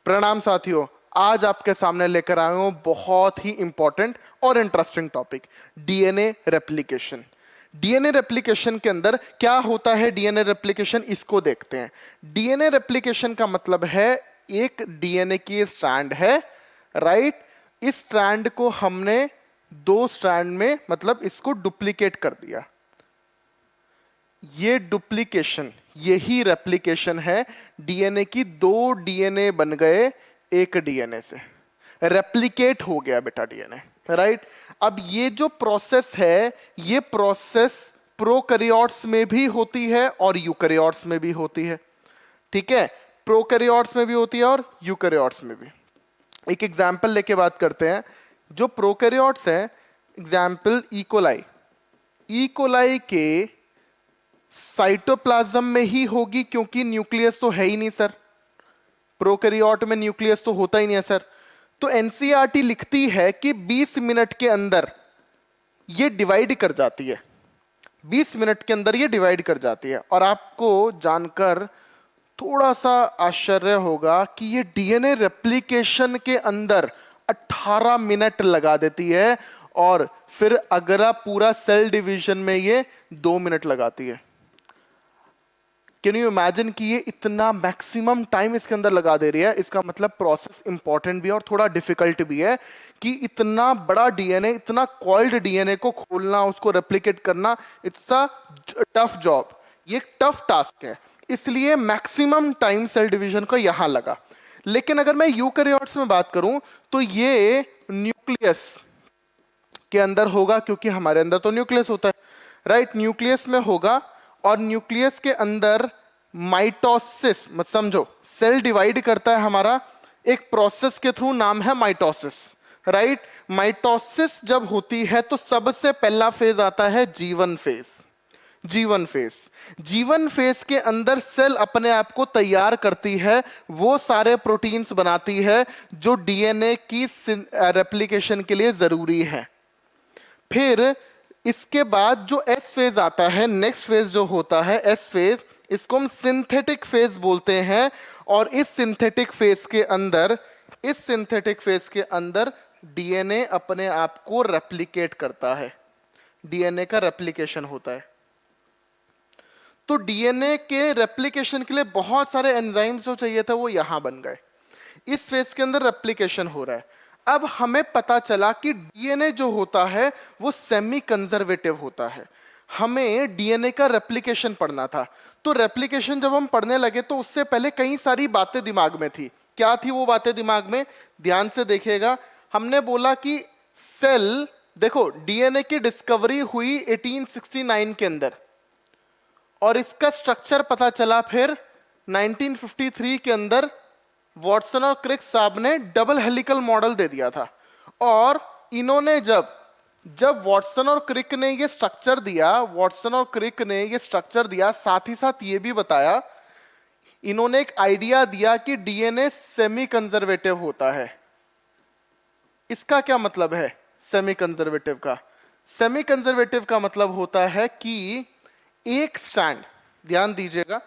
प्रणाम साथियों, आज आपके सामने लेकर आया हूं बहुत ही इंपॉर्टेंट और interesting topic, DNA replication. DNA replication के अंदर क्या होता है? डीएनए रेप्लिकेशन इसको देखते हैं। डीएनए रेप्लिकेशन का मतलब है एक डीएनए की स्ट्रैंड है, राइट। इस स्ट्रैंड को हमने दो स्ट्रैंड में मतलब इसको डुप्लीकेट कर दिया। ये डुप्लीकेशन, यही रेप्लिकेशन है। डीएनए की दो डीएनए बन गए एक डीएनए से, रेप्लिकेट हो गया बेटा डीएनए, राइट। अब ये जो प्रोसेस है, ये प्रोसेस प्रोकैरियोट्स में भी होती है और यूकैरियोट्स में भी होती है, ठीक है। प्रोकैरियोट्स में भी होती है और यूकैरियोट्स में भी। एक एग्जाम्पल लेके बात करते हैं। जो प्रोकैरियोट्स हैं, एग्जाम्पल इकोलाई, इकोलाई के साइटोप्लाज्म में ही होगी क्योंकि न्यूक्लियस तो है ही नहीं सर। प्रोकैरियोट में न्यूक्लियस तो होता ही नहीं है सर। तो एनसीईआरटी लिखती है कि 20 मिनट के अंदर ये डिवाइड कर जाती है, 20 मिनट के अंदर ये डिवाइड कर जाती है। और आपको जानकर थोड़ा सा आश्चर्य होगा कि ये डीएनए रेप्लिकेशन के अंदर 18 मिनट लगा देती है और फिर अगला पूरा सेल डिवीजन में ये 2 मिनट लगाती है। कैन यू इमेजिन कि ये इतना मैक्सिमम टाइम इसके अंदर लगा दे रही है? इसका मतलब प्रोसेस इंपॉर्टेंट भी है और थोड़ा डिफिकल्ट भी है कि इतना बड़ा डीएनए, इतना कॉइल्ड डीएनए को खोलना, उसको रेप्लिकेट करना, इट्स अ टफ जॉब, ये टफ टास्क है। इसलिए मैक्सिमम टाइम सेल डिवीजन का यहां लगा। लेकिन अगर मैं यूकैरियोट्स में बात करूं तो ये न्यूक्लियस के अंदर होगा, क्योंकि हमारे अंदर तो न्यूक्लियस होता है, राइट। न्यूक्लियस में होगा और न्यूक्लियस के अंदर माइटोसिस, मत समझो, सेल डिवाइड करता है हमारा एक प्रोसेस के थ्रू, नाम है माइटोसिस, राइट। माइटोसिस जब होती है तो सबसे पहला फेज आता है जीवन फेज। जीवन फेज, जीवन फेज के अंदर सेल अपने आप को तैयार करती है, वो सारे प्रोटीन्स बनाती है जो डीएनए की रेप्लिकेशन के लिए जरूरी है। फिर इसके बाद जो एस फेज आता है, नेक्स्ट फेज जो होता है एस फेज, इसको हम सिंथेटिक फेज बोलते हैं। और इस सिंथेटिक फेज के अंदर, इस सिंथेटिक फेज के अंदर डीएनए अपने आप को रेप्लिकेट करता है, डीएनए का रेप्लिकेशन होता है। तो डीएनए के रेप्लिकेशन के लिए बहुत सारे एंजाइम्स जो चाहिए था वो यहां बन गए। इस फेज के अंदर रेप्लिकेशन हो रहा है। अब हमें पता चला कि डीएनए जो होता है वो सेमी कंजर्वेटिव होता है। हमें डीएनए का रेप्लिकेशन पढ़ना था। तो रेप्लिकेशन जब हम पढ़ने लगे तो उससे पहले कई सारी बातें दिमाग में थी। क्या थी वो बातें दिमाग में? ध्यान से देखिएगा। हमने बोला कि सेल, देखो डीएनए की डिस्कवरी हुई 1869 के अंदर और इसका स्ट्रक्चर पता चला फिर 1953 के अंदर। वॉटसन और क्रिक साहब ने डबल हेलिकल मॉडल दे दिया था। और इन्होंने जब वॉटसन और क्रिक ने ये स्ट्रक्चर दिया, वॉटसन और क्रिक ने ये स्ट्रक्चर दिया, साथ ही साथ ये भी बताया, इन्होंने एक आइडिया दिया कि डीएनए सेमी कंजर्वेटिव होता है। इसका क्या मतलब है सेमी कंजर्वेटिव का? सेमी कंजर्वेटिव का मतलब होता है कि एक स्ट्रैंड, ध्यान दीजिएगा,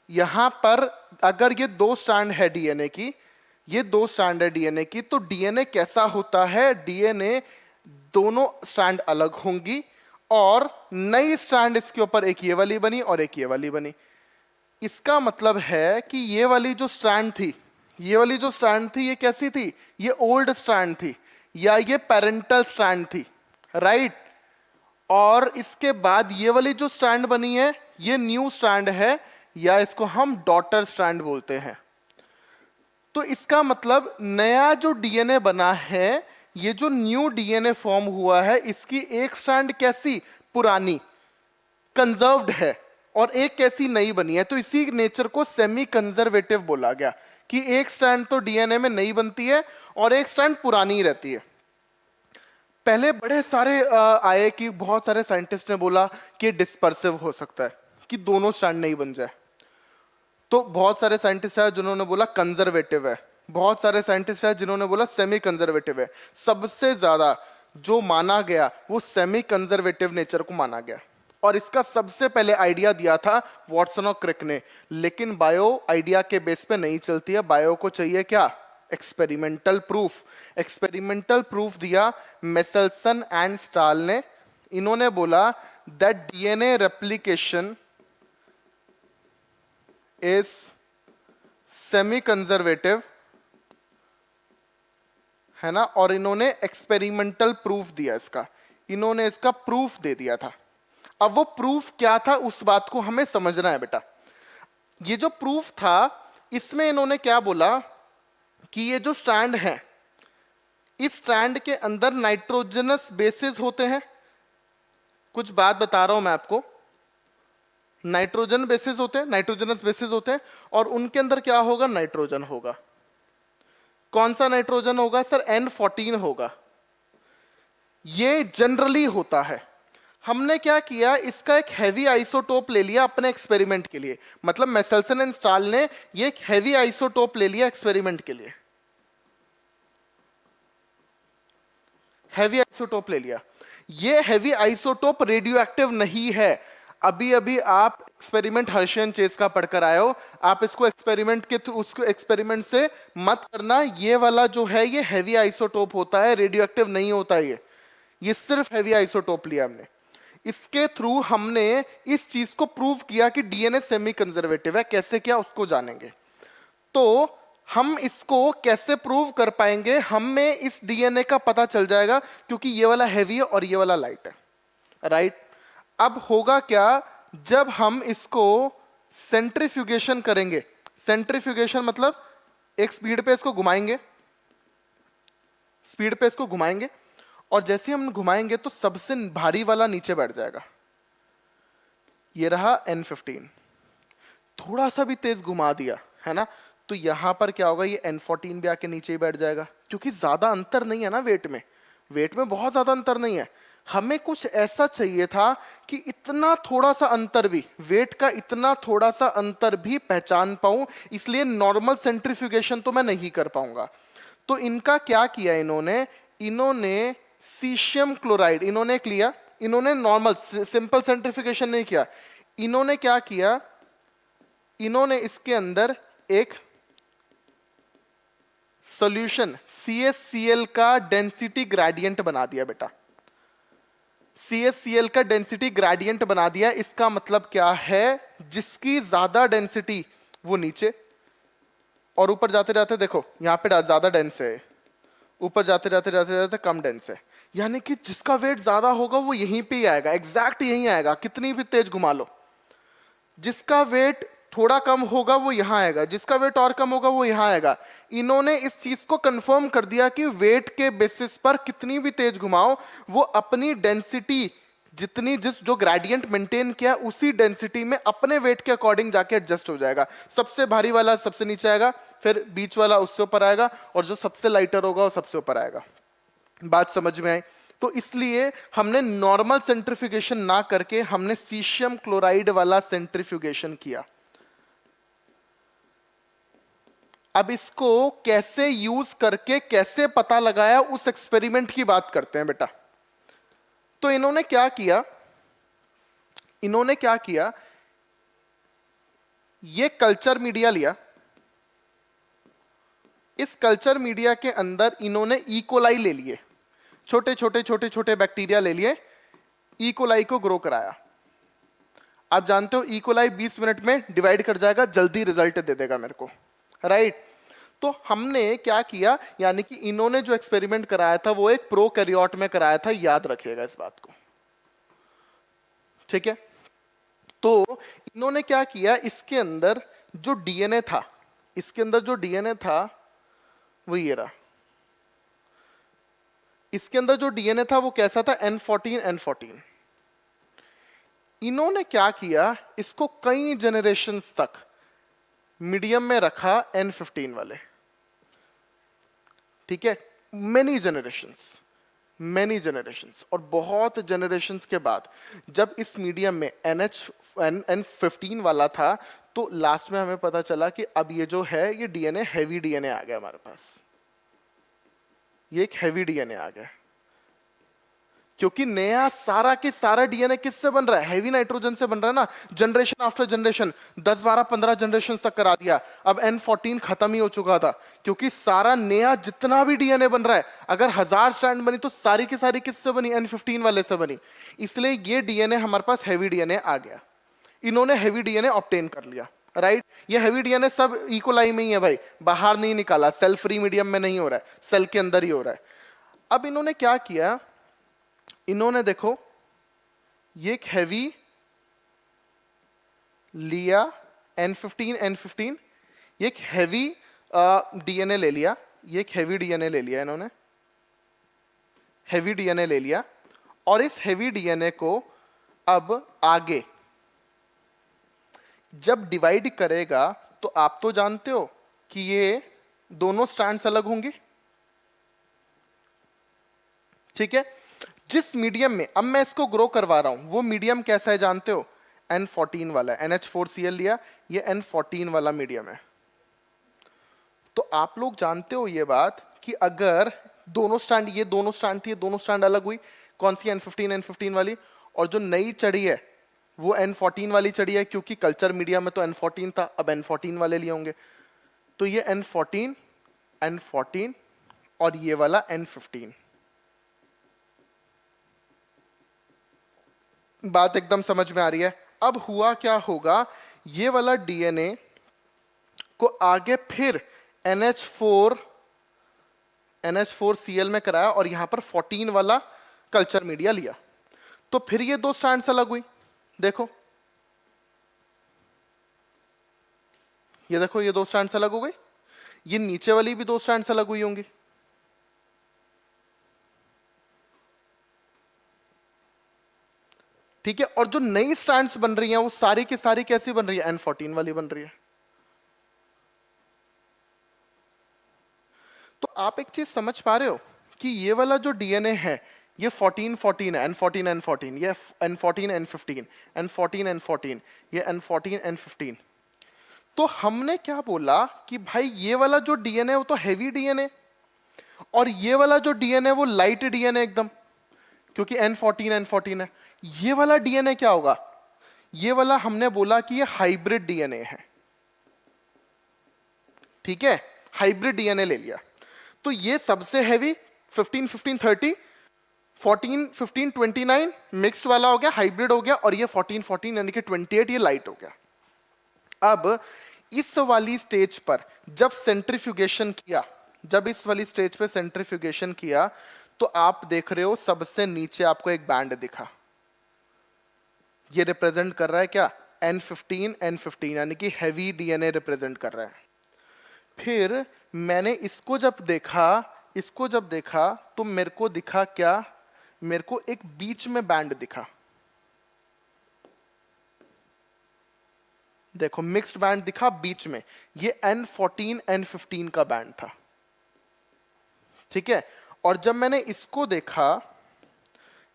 यहां पर अगर ये दो स्ट्रैंड है डीएनए की, ये दो स्ट्रैंड है डीएनए की, तो डीएनए कैसा होता है? डीएनए दोनों स्ट्रैंड अलग होंगी और नई स्ट्रैंड इसके ऊपर एक ये वाली बनी और एक ये वाली बनी। इसका मतलब है कि ये वाली जो स्ट्रैंड थी, ये वाली जो स्ट्रैंड थी, ये कैसी थी? ये ओल्ड स्ट्रैंड थी या ये पेरेंटल स्ट्रैंड थी, राइट। और इसके बाद ये वाली जो स्ट्रैंड बनी है ये न्यू स्ट्रैंड है या इसको हम डॉटर स्ट्रैंड बोलते हैं। तो इसका मतलब नया जो डीएनए बना है, ये जो न्यू डीएनए फॉर्म हुआ है, इसकी एक स्ट्रैंड कैसी? पुरानी, कंजर्व्ड है, और एक कैसी? नई बनी है। तो इसी नेचर को सेमी कंजर्वेटिव बोला गया कि एक स्ट्रैंड तो डीएनए में नई बनती है और एक स्ट्रैंड पुरानी रहती है। पहले बड़े सारे आए कि बहुत सारे साइंटिस्ट ने बोला कि डिस्पर्सिव हो सकता है, कि दोनों स्ट्रैंड नहीं बन जाए। तो बहुत सारे साइंटिस्ट हैं जिन्होंने बोला कंजर्वेटिव है, बहुत सारे साइंटिस्ट हैं जिन्होंने बोला सेमी कंजर्वेटिव है। सबसे ज्यादा जो माना गया वो सेमी कंजर्वेटिव नेचर को माना गया, और इसका सबसे पहले आइडिया दिया था वॉटसन और क्रिक ने। लेकिन बायो आइडिया के बेस पे नहीं चलती है, बायो को चाहिए क्या? Experimental proof. एक्सपेरिमेंटल प्रूफ दिया मेसेल्सन एंड स्टाल ने। इन्होंने बोला that DNA replication is semi conservative, है ना, और इन्होंने एक्सपेरिमेंटल प्रूफ दिया इसका, इन्होंने इसका प्रूफ दे दिया था। अब वो प्रूफ क्या था उस बात को हमें समझना है बेटा। ये जो प्रूफ था इसमें इन्होंने क्या बोला कि ये जो स्ट्रैंड है, इस स्ट्रैंड के अंदर नाइट्रोजनस बेसिस होते हैं। कुछ बात बता रहा हूं मैं आपको, नाइट्रोजन बेसिस होते हैं, नाइट्रोजनस बेसिस होते हैं, और उनके अंदर क्या होगा? नाइट्रोजन होगा। कौन सा नाइट्रोजन होगा सर? N14 होगा। ये जनरली होता है। हमने क्या किया, इसका एक हैवी आइसोटोप ले लिया अपने एक्सपेरिमेंट के लिए, मतलब मेसेल्सन एंड स्टाल ने ये एक हैवी आइसोटोप ले लिया एक्सपेरिमेंट के लिए, हैवी आइसोटोप ले लिया। ये हैवी आइसोटोप रेडियो एक्टिव नहीं है। अभी अभी आप एक्सपेरिमेंट हर्शियन चेस का पढ़कर आए हो, आप इसको एक्सपेरिमेंट के थ्रू, उसको एक्सपेरिमेंट से मत करना। ये वाला जो है ये हैवी आइसोटोप होता है, रेडियो एक्टिव नहीं होता ये सिर्फ हैवी आइसोटोप लिया हमने। इसके थ्रू हमने इस चीज को प्रूव किया कि डीएनए सेमी कंजर्वेटिव है। कैसे क्या उसको जानेंगे। तो हम इसको कैसे प्रूव कर पाएंगे, हमें इस डीएनए का पता चल जाएगा क्योंकि ये वाला हैवी है और ये वाला लाइट है, राइट। अब होगा क्या, जब हम इसको सेंट्रीफ्यूगेशन करेंगे, सेंट्रीफ्यूगेशन मतलब एक स्पीड पे इसको घुमाएंगे, स्पीड पे इसको घुमाएंगे, और जैसे हम घुमाएंगे तो सबसे भारी वाला नीचे बैठ जाएगा। ये रहा N15। थोड़ा सा भी तेज घुमा दिया, है ना, तो यहां पर क्या होगा, ये N14 भी आके नीचे ही बैठ जाएगा, क्योंकि ज्यादा अंतर नहीं है ना वेट में बहुत ज्यादा अंतर नहीं है। हमें कुछ ऐसा चाहिए था कि इतना थोड़ा सा अंतर भी, वेट का इतना थोड़ा सा अंतर भी पहचान पाऊं, इसलिए नॉर्मल सेंट्रीफ्यूगेशन तो मैं नहीं कर पाऊंगा। तो इनका क्या किया इन्होंने सीशियम क्लोराइड इन्होंने लिया, इन्होंने नॉर्मल सिंपल सेंट्रीफ्यूगेशन नहीं किया। इन्होंने क्या किया, इन्होंने इसके अंदर एक सॉल्यूशन CaCl का डेंसिटी ग्रेडियंट बना दिया बेटा, CaCl का डेंसिटी ग्रेडियंट बना दिया। इसका मतलब क्या है, जिसकी ज्यादा डेंसिटी वो नीचे, और ऊपर जाते जाते देखो यहां पे ज्यादा डेंस है, ऊपर जाते जाते कम डेंस है, यानी कि जिसका वेट ज्यादा होगा वो यहीं पे ही आएगा, एग्जैक्ट यहीं आएगा, कितनी भी तेज घुमा लो। जिसका वेट थोड़ा कम होगा वो यहां आएगा, जिसका वेट और कम होगा वो यहां आएगा। इन्होंने इस चीज को कंफर्म कर दिया कि वेट के बेसिस पर कितनी भी तेज घुमाओ, वो अपनी डेंसिटी जितनी जो ग्रेडियंट मेंटेन किया उसी डेंसिटी में अपने वेट के अकॉर्डिंग जाके एडजस्ट हो जाएगा। सबसे भारी वाला सबसे नीचे आएगा, फिर बीच वाला उससे ऊपर आएगा, और जो सबसे लाइटर होगा वो सबसे ऊपर आएगा। बात समझ में आई? तो इसलिए हमने नॉर्मल सेंट्रीफ्यूगेशन ना करके हमने सीशियम क्लोराइड वाला सेंट्रीफ्यूगेशन किया। अब इसको कैसे यूज करके कैसे पता लगाया, उस एक्सपेरिमेंट की बात करते हैं बेटा। तो इन्होंने क्या किया, ये कल्चर मीडिया लिया। इस कल्चर मीडिया के अंदर इन्होंने इकोलाई ले लिए, छोटे छोटे बैक्टीरिया ले लिए, इकोलाई को ग्रो कराया। आप जानते हो इकोलाई 20 मिनट में डिवाइड कर जाएगा, जल्दी रिजल्ट दे देगा मेरे को, राइट। तो हमने क्या किया, यानी कि इन्होंने जो एक्सपेरिमेंट कराया था वो एक प्रोकैरियोट में कराया था, याद रखिएगा इस बात को, ठीक है। तो इन्होंने क्या किया, इसके अंदर जो डीएनए था वो ये रहा। इसके अंदर जो डीएनए था वो कैसा था, N14। इन्होंने क्या किया, इसको कई जनरेशंस तक मीडियम में रखा N15 वाले, ठीक है, मेनी जनरेशंस, और बहुत जनरेशंस के बाद जब इस मीडियम में N15 वाला था, तो लास्ट में हमें पता चला कि अब ये जो है ये डीएनए, हैवी डीएनए आ गया हमारे पास, ये एक हैवी डीएनए आ गया। क्योंकि नया सारा के सारा डीएनए किससे बन रहा है? हैवी नाइट्रोजन से बन रहा है ना। जनरेशन आफ्टर जनरेशन 10 12 15 जनरेशन तक करा दिया, अब N14 खत्म ही हो चुका था, क्योंकि सारा नया जितना भी डीएनए बन रहा है, अगर 1000 स्ट्रैंड बनी तो सारी की सारी किससे बनी? N15 वाले से बनी। इसलिए ये डीएनए हमारे पास हैवी डीएनए आ गया। इन्होंने हैवी डीएनए ऑब्टेन कर लिया, राइट। ये हैवी डीएनए सब इकोलाई में ही है भाई, बाहर नहीं निकाला, सेल फ्री मीडियम में नहीं हो रहा है, सेल के अंदर ही हो रहा है। अब इन्होंने क्या किया, इन्होंने देखो ये एक हैवी लिया N15, ये एक हैवी डीएनए ले लिया, ये एक हैवी डीएनए ले लिया, इन्होंने हैवी डीएनए ले लिया, और इस हैवी डीएनए को अब आगे जब डिवाइड करेगा तो आप तो जानते हो कि ये दोनों स्ट्रैंड्स अलग होंगे, ठीक है। जिस मीडियम में अब मैं इसको ग्रो करवा रहा हूं वो मीडियम कैसा है जानते हो? N14 वाला है, NH4Cl लिया, ये N14 वाला मीडियम है। तो आप लोग जानते हो ये बात कि अगर दोनों स्ट्रैंड, ये दोनों स्ट्रैंड थी, दोनों स्ट्रैंड अलग हुई, कौन सी? N15 वाली, और जो नई चढ़ी है वो N14 वाली चढ़ी है, क्योंकि कल्चर मीडिया में तो N14 था, अब N14 वाले लिए होंगे। तो ये N14 और ये वाला N15। बात एकदम समझ में आ रही है? अब हुआ क्या होगा, ये वाला डीएनए को आगे फिर NH4Cl में कराया और यहां पर 14 वाला कल्चर मीडिया लिया, तो फिर ये दो स्ट्रैंड्स अलग हुई। देखो ये देखो, ये दो स्ट्रैंड्स अलग हो गई, ये नीचे वाली भी दो स्ट्रैंड्स अलग हुई होंगी, ठीक है। और जो नई स्ट्रैंड्स बन रही हैं वो सारी की सारी कैसी बन रही है? N14 वाली बन रही है। तो आप एक चीज समझ पा रहे हो कि ये वाला जो डीएनए है ये 14 है, N14 ये N14 N15 ये N14 तो हमने क्या बोला कि भाई ये वाला जो डीएनए वो तो हैवी डीएनए, और ये वाला जो डीएनए वो लाइट डीएनए एकदम, क्योंकि N14 है। ये वाला डीएनए क्या होगा? ये वाला हमने बोला कि ये हाइब्रिड डीएनए है, ठीक है, हाइब्रिड डीएनए ले लिया। तो ये सबसे हैवी 15 14 29 मिक्स्ड वाला हो गया, हाइब्रिड हो गया, और ये 14 यानी कि 28 ये लाइट हो गया। अब इस वाली स्टेज पर जब सेंट्रीफ्यूगेशन किया, जब इस वाली स्टेज पे सेंट्रीफ्यूगेशन किया, तो आप देख रहे हो सबसे नीचे आपको एक बैंड दिखा, ये रिप्रेजेंट कर रहा है क्या? N15 यानी कि हैवी डीएनए रिप्रेजेंट कर रहा है। फिर मैंने इसको जब देखा तो मेरे को दिखा क्या? मेरे को एक बीच में बैंड दिखा, देखो मिक्स्ड बैंड दिखा बीच में, ये N15 का बैंड था, ठीक है। और जब मैंने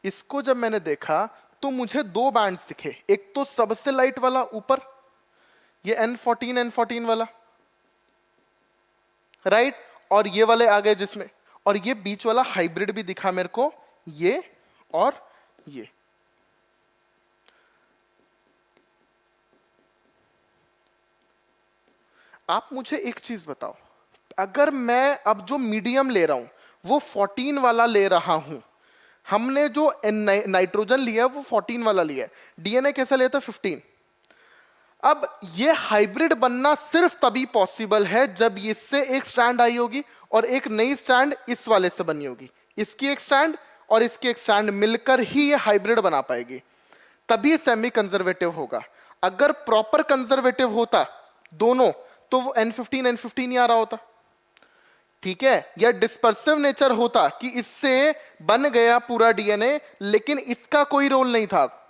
इसको जब मैंने देखा तो मुझे दो बैंड्स दिखे, एक तो सबसे लाइट वाला ऊपर, ये N14 वाला, राइट, और ये वाले आ गए जिसमें, और ये बीच वाला हाइब्रिड भी दिखा मेरे को, ये और ये। आप मुझे एक चीज बताओ, अगर मैं अब जो मीडियम ले रहा हूं वो 14 वाला ले रहा हूं, हमने जो नाइट्रोजन लिया है वो 14 वाला लिया है, डीएनए कैसा लेता है? 15। अब ये हाइब्रिड बनना सिर्फ तभी पॉसिबल है जब इससे एक स्ट्रैंड आई होगी और एक नई स्ट्रैंड इस वाले से बनी होगी, इसकी एक स्ट्रैंड और इसकी एक स्ट्रैंड मिलकर ही ये हाइब्रिड बना पाएगी, तभी सेमी कंजर्वेटिव होगा। अगर प्रॉपर कंजर्वेटिव होता दोनों तो वो N15 ही आ रहा होता, ठीक है। या डिस्पर्सिव नेचर होता कि इससे बन गया पूरा डीएनए लेकिन इसका कोई रोल नहीं था,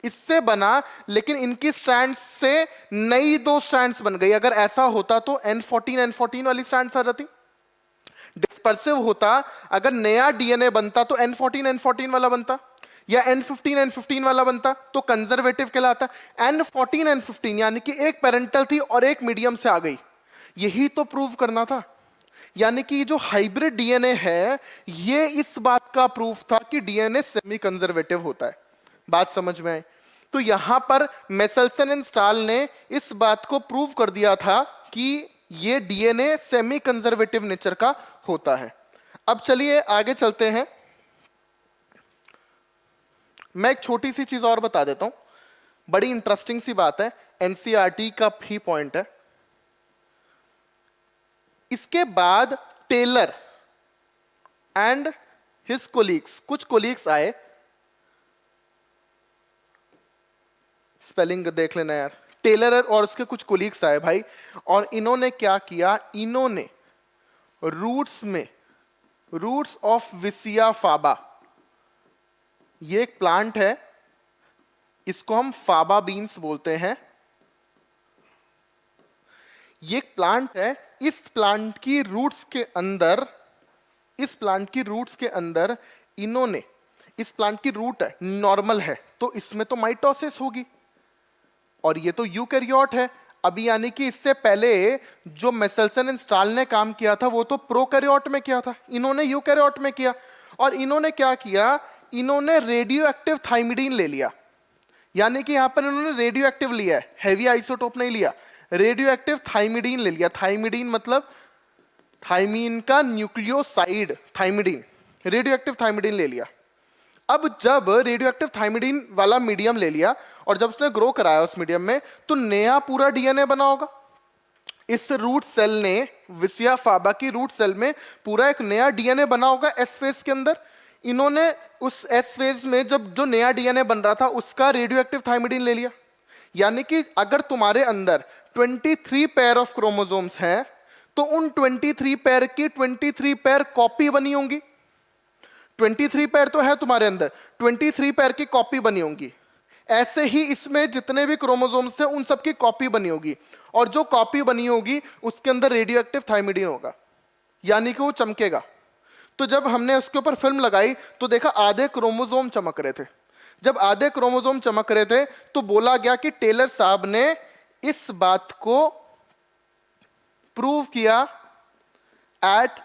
इससे बना लेकिन इनकी स्ट्रैंड्स से नई दो स्ट्रैंड्स बन गई। अगर ऐसा होता तो N14 वाली स्ट्रैंड्स आ जाती। डिस्पर्सिव होता, अगर नया डीएनए बनता तो N14 वाला बनता, या N15 वाला बनता तो कंजर्वेटिव कहलाता। N15 यानी कि एक पेरेंटल थी और एक मीडियम से आ गई, यही तो प्रूव करना था। यानी कि जो हाइब्रिड डीएनए है ये इस बात का प्रूफ था कि डीएनए सेमी कंजर्वेटिव होता है। बात समझ में आई? तो यहां पर मेसेल्सन एंड स्टाल ने इस बात को प्रूव कर दिया था कि ये डीएनए सेमी कंजर्वेटिव नेचर का होता है। अब चलिए आगे चलते हैं। मैं एक छोटी सी चीज और बता देता हूं, बड़ी इंटरेस्टिंग सी बात है, एनसीईआरटी का भी पॉइंट है। इसके बाद टेलर एंड हिज कोलीग्स, कुछ कोलीग्स आए, स्पेलिंग देख लेना यार, टेलर और उसके कुछ कोलीग्स आए भाई, और इन्होंने क्या किया, इन्होंने रूट्स ऑफ विसिया फाबा, ये एक प्लांट है, इसको हम फाबा बीन्स बोलते हैं, ये एक प्लांट है, इस प्लांट की रूट्स के अंदर इन्होंने, इस प्लांट की रूट है नॉर्मल है तो इसमें तो माइटोसिस होगी, और ये तो यूकैरियोट है अभी, यानी कि इससे पहले जो मेसेल्सन एंड स्टाल ने काम किया था वो तो प्रोकैरियोट में किया था, इन्होंने यूकैरियोट में किया। और इन्होंने क्या किया, इन्होंने रेडियो एक्टिव थाइमिडीन ले लिया, यानी कि यहां पर इन्होंने रेडियो एक्टिव लिया है, हैवी आइसोटोप नहीं लिया, रेडियो एक्टिव थाइमिडीन ले लिया। थाइमिडीन मतलब थाइमीन का nucleoside thymidine, radio active thymidine ले लिया। अब जब रेडियो एक्टिव थाइमिडीन वाला मीडियम ले लिया और जब उसने ग्रो कराया उस मीडियम में, तो नया पूरा डीएनए बना होगा। इस रूट सेल ने, विसिया फाबा की रूट सेल में पूरा एक नया डीएनए बना होगा एस फेज के अंदर। इन्होंने उस एस फेज में जब जो नया डीएनए बन रहा था उसका रेडियो एक्टिव थाइमिडीन ले लिया। यानी कि अगर तुम्हारे अंदर 23 पेयर ऑफ क्रोमोसोम्स हैं तो उन 23 पेयर की 23 पेयर कॉपी बनी होंगी। 23 पेयर तो है तुम्हारे अंदर, 23 पेयर की कॉपी बनी होंगी। ऐसे ही इसमें जितने भी क्रोमोसोम्स हैं उन सबकी कॉपी बनी होगी, और जो कॉपी बनी होगी उसके अंदर रेडियो एक्टिव थाइमिडीन होगा, यानी कि वो चमकेगा। तो जब हमने उसके ऊपर फिल्म लगाई तो देखा आधे क्रोमोसोम चमक रहे थे। जब आधे क्रोमोसोम चमक रहे थे तो बोला गया कि टेलर साहब ने इस बात को प्रूव किया एट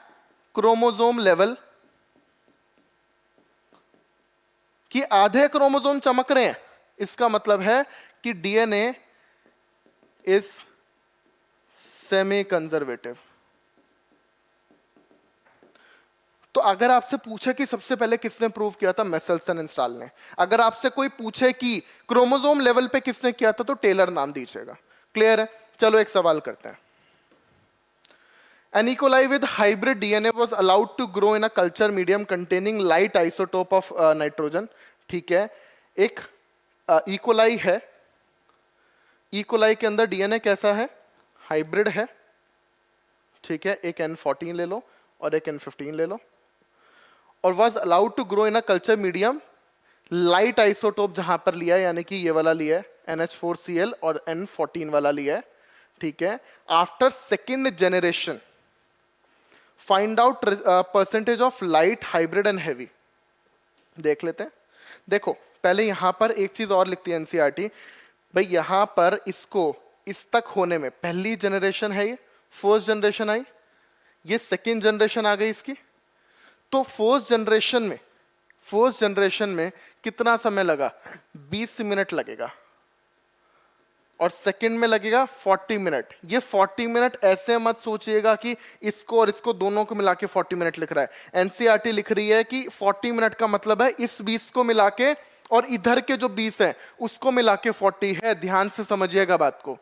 क्रोमोसोम लेवल कि आधे क्रोमोसोम चमक रहे हैं, इसका मतलब है कि डीएनए इज सेमी कंजर्वेटिव। तो अगर आपसे पूछे कि सबसे पहले किसने प्रूव किया था, मेसेल्सन एंड स्टाल ने। अगर आपसे कोई पूछे कि क्रोमोसोम लेवल पे किसने किया था तो टेलर नाम दीजिएगा। क्लियर है? चलो एक सवाल करते हैं। An E. coli with hybrid DNA was allowed to grow in a culture medium containing light isotope of nitrogen. ठीक है, एक E. coli है, E. coli के अंदर डीएनए कैसा है, हाइब्रिड है, ठीक है, एक N14 ले लो और एक N15 ले लो, और was allowed to grow in a culture medium light isotope जहां पर लिया है, यानी कि ये वाला लिया है NH4Cl और N14 वाला लिया है, ठीक है। After second generation find out percentage of light, hybrid and heavy. देख लेते हैं। देखो पहले यहां पर एक चीज और लिखती है एनसीईआरटी भाई, यहां पर इसको इस तक होने में पहली जनरेशन है, ये फर्स्ट जनरेशन आई, ये सेकेंड जनरेशन आ गई इसकी। तो फर्स्ट जनरेशन में कितना समय लगा, 20 मिनट लगेगा, और सेकंड में लगेगा 40 मिनट। ये 40 मिनट ऐसे मत सोचिएगा कि इसको और इसको दोनों को मिला के 40 मिनट लिख रहा है। एनसीईआरटी लिख रही है कि 40 मिनट का मतलब है इस 20 को मिला के और इधर के जो 20 है उसको मिला के 40 है। ध्यान से समझिएगा बात को।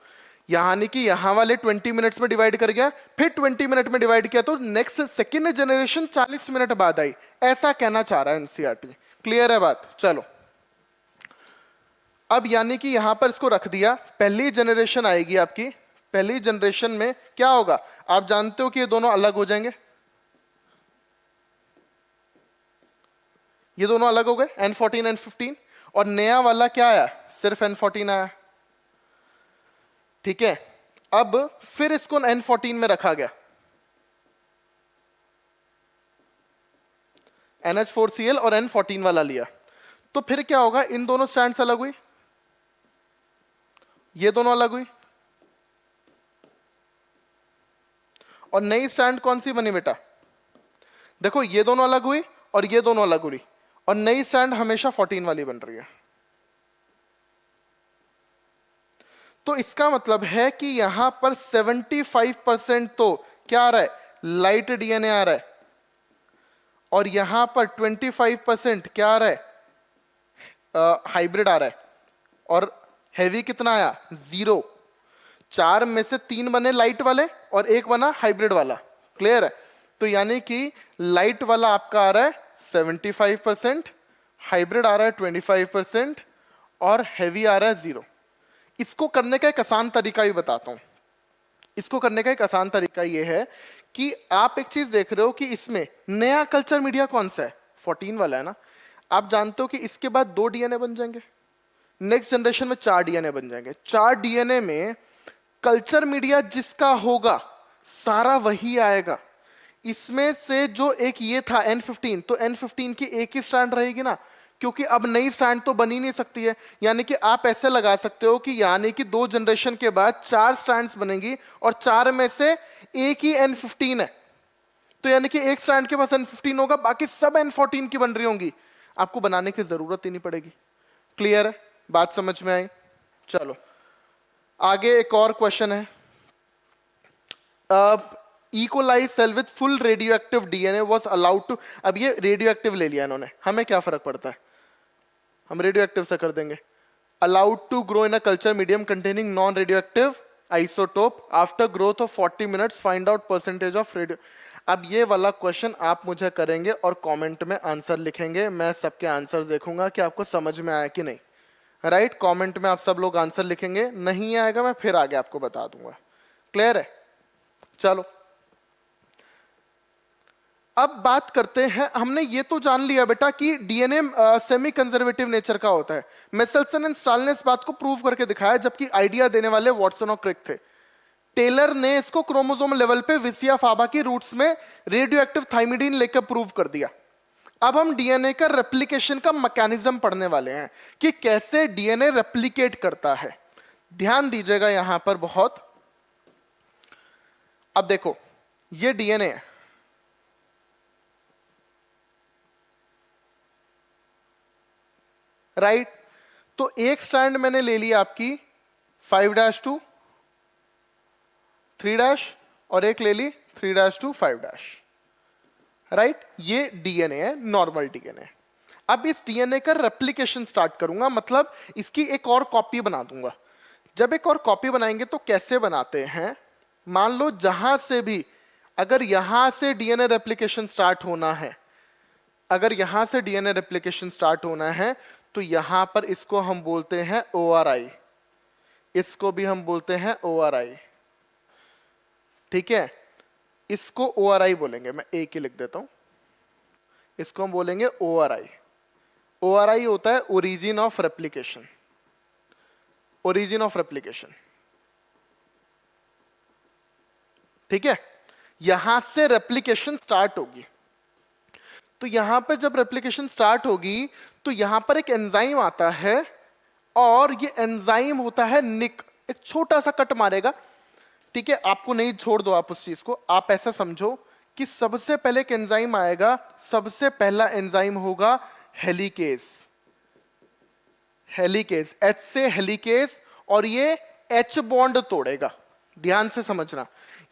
यानी कि यहां वाले 20 मिनट्स में डिवाइड कर गया, फिर 20 मिनट में डिवाइड किया, तो नेक्स्ट सेकेंड जनरेशन 40 मिनट बाद आई, ऐसा कहना चाह रहा है एनसीईआरटी। क्लियर है बात? चलो अब यानी कि यहां पर इसको रख दिया, पहली जनरेशन आएगी आपकी, पहली जनरेशन में क्या होगा आप जानते हो कि ये दोनों अलग हो जाएंगे, ये दोनों अलग हो गए N14 N15, और नया वाला क्या आया, सिर्फ N14 आया, ठीक है। अब फिर इसको N14 में रखा गया, NH4Cl और N14 वाला लिया, तो फिर क्या होगा, इन दोनों स्ट्रैंड्स अलग हुई, ये दोनों अलग हुई, और नई स्ट्रैंड कौन सी बनी बेटा? देखो ये दोनों अलग हुई और ये दोनों अलग हुई, और नई स्ट्रैंड हमेशा 14 वाली बन रही है। तो इसका मतलब है कि यहां पर 75% तो क्या आ रहा है? लाइट डीएनए आ रहा है, और यहां पर 25% क्या आ रहा है? हाइब्रिड आ रहा है। और हैवी कितना आया? 0। 4 में से 3 बने लाइट वाले और 1 बना हाइब्रिड वाला। क्लियर है? तो यानी कि लाइट वाला आपका आ रहा है 75%, हाइब्रिड आ रहा है 25% और हैवी आ रहा है 0। इसको करने का एक आसान तरीका भी बताता हूं। इसको करने का एक आसान तरीका ये है कि आप एक चीज देख रहे हो कि इसमें नया कल्चर मीडिया कौन सा है? 14 वाला है ना। आप जानते हो कि इसके बाद 2 डीएनए बन जाएंगे, नेक्स्ट जनरेशन में 4 डीएनए बन जाएंगे। 4 डीएनए में कल्चर मीडिया जिसका होगा सारा वही आएगा। इसमें से जो एक ये था N15, तो N15 की एक ही स्ट्रैंड रहेगी ना, क्योंकि अब नई स्ट्रैंड तो बन ही नहीं सकती है। यानी कि आप ऐसे लगा सकते हो कि यानी कि 2 जनरेशन के बाद 4 स्ट्रैंड्स बनेंगी और 4 में से एक ही N15 है। तो यानी कि एक स्ट्रैंड के पास N15 होगा, बाकी सब N14 की बन रही होंगी। आपको बनाने की जरूरत ही नहीं पड़ेगी। क्लियर है? बात समझ में आई? चलो आगे एक और क्वेश्चन है। E coli cell with full radioactive DNA was allowed to. अब ये रेडियो एक्टिव ले लिया इन्होंने, हमें क्या फर्क पड़ता है? हम रेडियो एक्टिव से कर देंगे। Allowed to grow in a culture medium containing non radioactive isotope after growth of 40 minutes find out percentage of radio. अब ये वाला क्वेश्चन आप मुझे करेंगे और कमेंट में आंसर लिखेंगे। मैं सबके आंसर देखूंगा कि आपको समझ में आया कि नहीं। राइट? कमेंट में आप सब लोग आंसर लिखेंगे, नहीं आएगा मैं फिर आगे आपको बता दूंगा। क्लियर है? चलो अब बात करते हैं। हमने ये तो जान लिया बेटा कि डीएनए सेमी कंजर्वेटिव नेचर का होता है। मेसेल्सन एंड स्टाल ने इस बात को प्रूव करके दिखाया, जबकि आइडिया देने वाले वॉटसन और क्रिक थे। टेलर ने इसको क्रोमोसोम लेवल पे विसिया फाबा की रूट्स में रेडियो एक्टिव थाइमिडीन लेकर प्रूव कर दिया। अब हम डीएनए का रेप्लिकेशन का मैकेनिज्म पढ़ने वाले हैं कि कैसे डीएनए रेप्लिकेट करता है। ध्यान दीजिएगा यहां पर बहुत। अब देखो ये डीएनए है, राइट? तो एक स्ट्रैंड मैंने ले लिया आपकी 5' to 3' और एक ले ली 3' to 5', राइट? ये डीएनए है, नॉर्मल डीएनए। अब इस डीएनए का रेप्लिकेशन स्टार्ट करूंगा, मतलब इसकी एक और कॉपी बना दूंगा। जब एक और कॉपी बनाएंगे तो कैसे बनाते हैं? मान लो जहां से भी, अगर यहां से डीएनए रेप्लिकेशन स्टार्ट होना है, अगर यहां से डीएनए रेप्लिकेशन स्टार्ट होना है तो यहां पर इसको हम बोलते हैं ORI, इसको भी हम बोलते हैं ORI। ठीक है? इसको ORI बोलेंगे, मैं एक ही लिख देता हूं। इसको हम बोलेंगे ORI। ORI होता है origin of replication, origin of replication. ठीक है? यहां से रेप्लिकेशन स्टार्ट होगी। तो यहां पर जब रेप्लिकेशन स्टार्ट होगी तो यहां पर एक एंजाइम आता है, और ये एंजाइम होता है निक। एक छोटा सा कट मारेगा, ठीक है? आपको नहीं, छोड़ दो आप उस चीज को। आप ऐसा समझो कि सबसे पहले एक एंजाइम आएगा, सबसे पहला एंजाइम होगा हेलिकेज। हेलिकेज, H से हेलिकेज, और ये H बॉन्ड तोड़ेगा। ध्यान से समझना,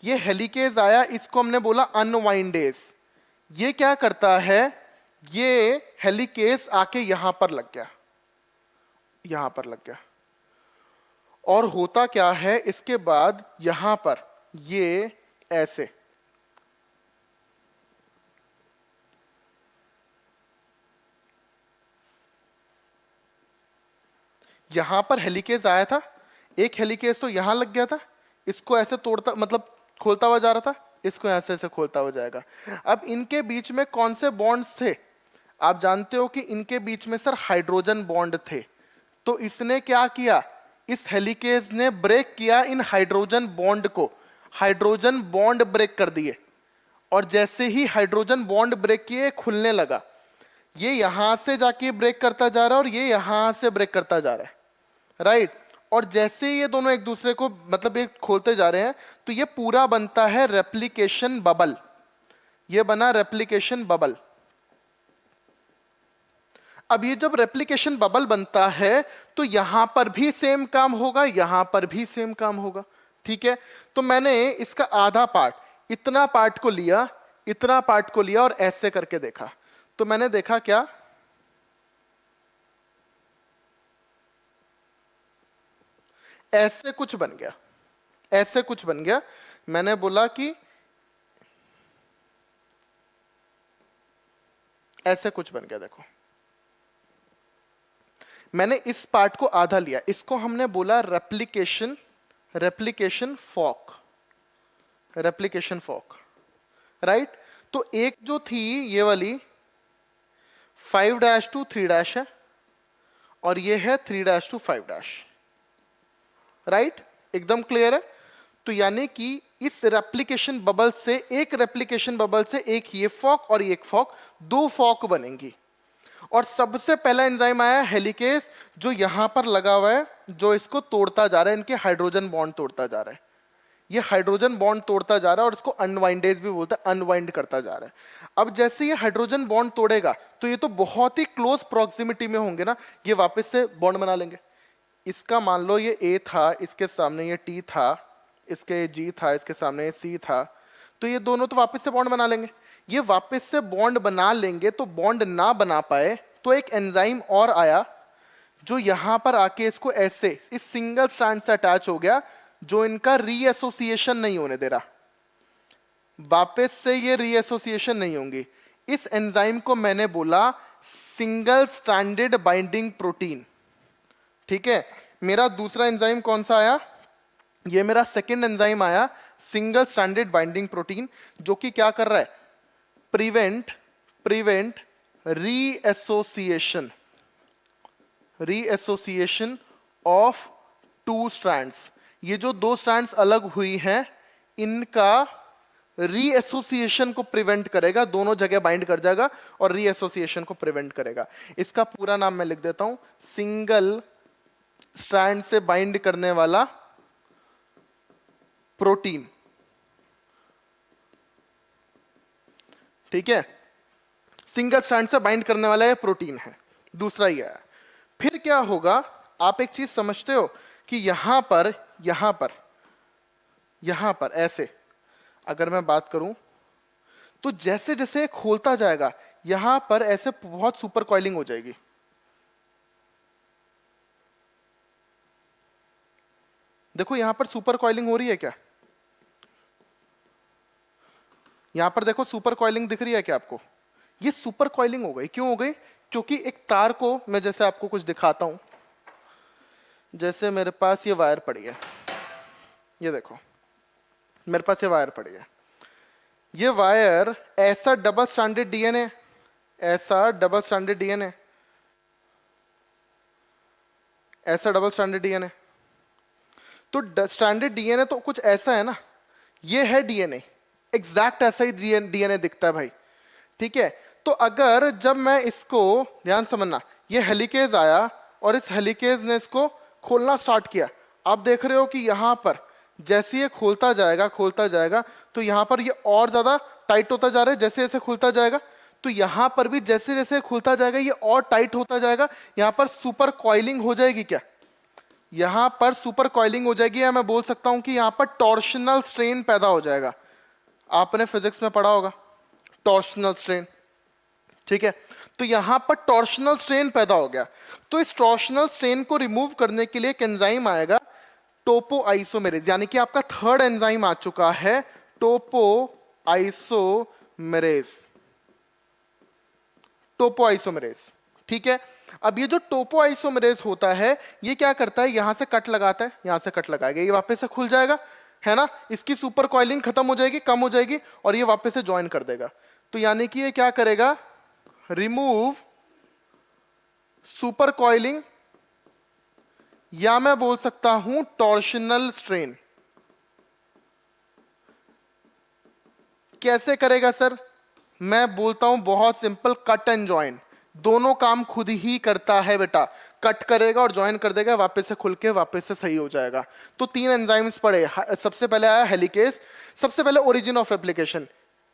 ये हेलिकेज आया, इसको हमने बोला अनवाइंडेज। ये क्या करता है? ये हेलिकेज आके यहां पर लग गया, यहां पर लग गया, और होता क्या है इसके बाद यहां पर ये ऐसे, यहां पर हेलिकेज आया था, एक हेलिकेज तो यहां लग गया था, इसको ऐसे तोड़ता, मतलब खोलता हुआ जा रहा था, इसको ऐसे ऐसे खोलता हुआ जाएगा। अब इनके बीच में कौन से बॉन्ड्स थे? आप जानते हो कि इनके बीच में सर हाइड्रोजन बॉन्ड थे। तो इसने क्या किया? इस हेलिकेज ने ब्रेक किया इन हाइड्रोजन बॉन्ड को, हाइड्रोजन बॉन्ड ब्रेक कर दिए, और जैसे ही हाइड्रोजन बॉन्ड ब्रेक किए खुलने लगा। ये यहां से जाके ब्रेक करता जा रहा है और ये यहां से ब्रेक करता जा रहा है, राइट? और जैसे ये दोनों एक दूसरे को मतलब ये खोलते जा रहे हैं तो ये पूरा बनता है रेप्लिकेशन बबल। ये बना रेप्लिकेशन बबल। अब ये जब रेप्लिकेशन बबल बनता है तो यहां पर भी सेम काम होगा, यहां पर भी सेम काम होगा। ठीक है, तो मैंने इसका आधा पार्ट, इतना पार्ट को लिया, इतना पार्ट को लिया और ऐसे करके देखा, तो मैंने देखा क्या, ऐसे कुछ बन गया, ऐसे कुछ बन गया। मैंने बोला कि ऐसे कुछ बन गया। देखो मैंने इस पार्ट को आधा लिया, इसको हमने बोला replication, replication fork, replication fork, right. तो एक जो थी ये वाली 5' to 3' है और ये है 3' to 5', राइट, एकदम क्लियर है। तो यानी कि इस रेप्लिकेशन बबल से, एक रेप्लिकेशन बबल से एक ये फॉक और एक फॉक, दो फॉक बनेंगी। और सबसे पहला एंजाइम आया हेलिकेज, जो यहां पर लगा हुआ है, जो इसको तोड़ता जा रहा है, इनके हाइड्रोजन बॉन्ड तोड़ता जा रहा है। ये हाइड्रोजन बॉन्ड तोड़ता जा रहा है और इसको अनवाइंडेज भी बोलता है, अनवाइंड करता जा रहा है। अब जैसे ये हाइड्रोजन बॉन्ड तोड़ेगा तो ये तो बहुत ही क्लोज प्रॉक्सिमिटी में होंगे ना, ये वापस से बॉन्ड बना लेंगे। इसका मान लो ये ए था, इसके सामने ये टी था, इसके जी था, इसके सामने ये सी था, तो ये दोनों तो वापस से बॉन्ड बना लेंगे। ये वापस से बॉन्ड बना लेंगे तो बॉन्ड ना बना पाए तो एक एंजाइम और आया जो यहां पर आके इसको ऐसे इस सिंगल स्ट्रैंड से अटैच हो गया, जो इनका रीएसोसिएशन नहीं होने दे रहा, वापस से ये रीएसोसिएशन नहीं होंगी। इस एंजाइम को मैंने बोला सिंगल स्ट्रैंडेड बाइंडिंग प्रोटीन। ठीक है, मेरा दूसरा एंजाइम कौन सा आया, ये मेरा सेकंड एंजाइम आया सिंगल स्ट्रैंडेड बाइंडिंग प्रोटीन, जो कि क्या कर रहा है, प्रिवेंट रीएसोसिएशन, रीएसोसिएशन ऑफ टू स्ट्रैंड्स। ये जो दो स्ट्रैंड्स अलग हुई हैं इनका रीएसोसिएशन को प्रिवेंट करेगा, दोनों जगह बाइंड कर जाएगा और रीएसोसिएशन को प्रिवेंट करेगा। इसका पूरा नाम मैं लिख देता हूं, सिंगल स्ट्रैंड से बाइंड करने वाला प्रोटीन। ठीक है, सिंगल स्ट्रैंड से बाइंड करने वाला ये प्रोटीन है, दूसरा ही है। फिर क्या होगा, आप एक चीज समझते हो कि यहां पर ऐसे अगर मैं बात करूं तो जैसे जैसे खोलता जाएगा यहां पर ऐसे बहुत सुपर कॉइलिंग हो जाएगी। देखो यहां पर सुपर कॉइलिंग हो रही है क्या, यहां पर देखो सुपर कॉइलिंग दिख रही है क्या आपको, ये सुपर कॉइलिंग हो गई। क्यों हो गई, क्योंकि एक तार को मैं जैसे आपको कुछ दिखाता हूं, जैसे मेरे पास ये वायर पड़ी है, ये देखो मेरे पास ये वायर पड़ी है, ये वायर ऐसा डबल स्ट्रैंडेड डीएनए, ऐसा डबल स्ट्रैंडेड डीएनए, ऐसा डबल स्ट्रैंडेड डीएनए, तो स्ट्रैंडेड डीएनए तो कुछ ऐसा है ना, ये है डीएनए, एग्जैक्ट ऐसा ही डीएनए दिखता है भाई। ठीक है, तो अगर जब मैं इसको, ध्यान समझना, ये हेलिकेज आया और इस हेलिकेज ने इसको खोलना स्टार्ट किया, आप देख रहे हो कि यहां पर जैसे ये खोलता जाएगा तो यहां पर ये और ज्यादा टाइट होता जा रहा है, जैसे जैसे खुलता जाएगा तो यहां पर भी जैसे जैसे खुलता जाएगा ये और टाइट होता जाएगा। यहां पर सुपर कॉइलिंग हो जाएगी क्या, यहां पर सुपर कॉइलिंग हो जाएगी, या मैं बोल सकता हूं कि यहां पर टॉर्शनल स्ट्रेन पैदा हो जाएगा। आपने फिजिक्स में पढ़ा होगा टॉर्शनल स्ट्रेन। ठीक है, तो यहां पर टॉर्शनल स्ट्रेन पैदा हो गया, तो इस टॉर्शनल स्ट्रेन को रिमूव करने के लिए एक एंजाइम आएगा टोपोआइसोमेरेज, यानी कि आपका थर्ड एंजाइम आ चुका है टोपोआइसोमेरेज, टोपोआइसोमेरेज। ठीक है, अब ये जो टोपोआइसोमेरेज होता है ये क्या करता है, यहां से कट लगाता है, यहां से कट लगाएगा, ये वापस से खुल जाएगा, है ना, इसकी सुपर कॉइलिंग खत्म हो जाएगी, कम हो जाएगी और ये वापस से ज्वाइन कर देगा। तो यानी कि ये क्या करेगा, रिमूव सुपर कॉइलिंग, या मैं बोल सकता हूं टॉर्शनल स्ट्रेन। कैसे करेगा सर, मैं बोलता हूं बहुत सिंपल, कट एंड ज्वाइन। दोनों काम खुद ही करता है बेटा, कट करेगा और ज्वाइन कर देगा, वापस से खुल के वापस से सही हो जाएगा। तो 3 एंजाइम्स पढ़े। सबसे पहले आया हेलिकेस, सबसे पहले ओरिजिन ऑफ रेप्लिकेशन।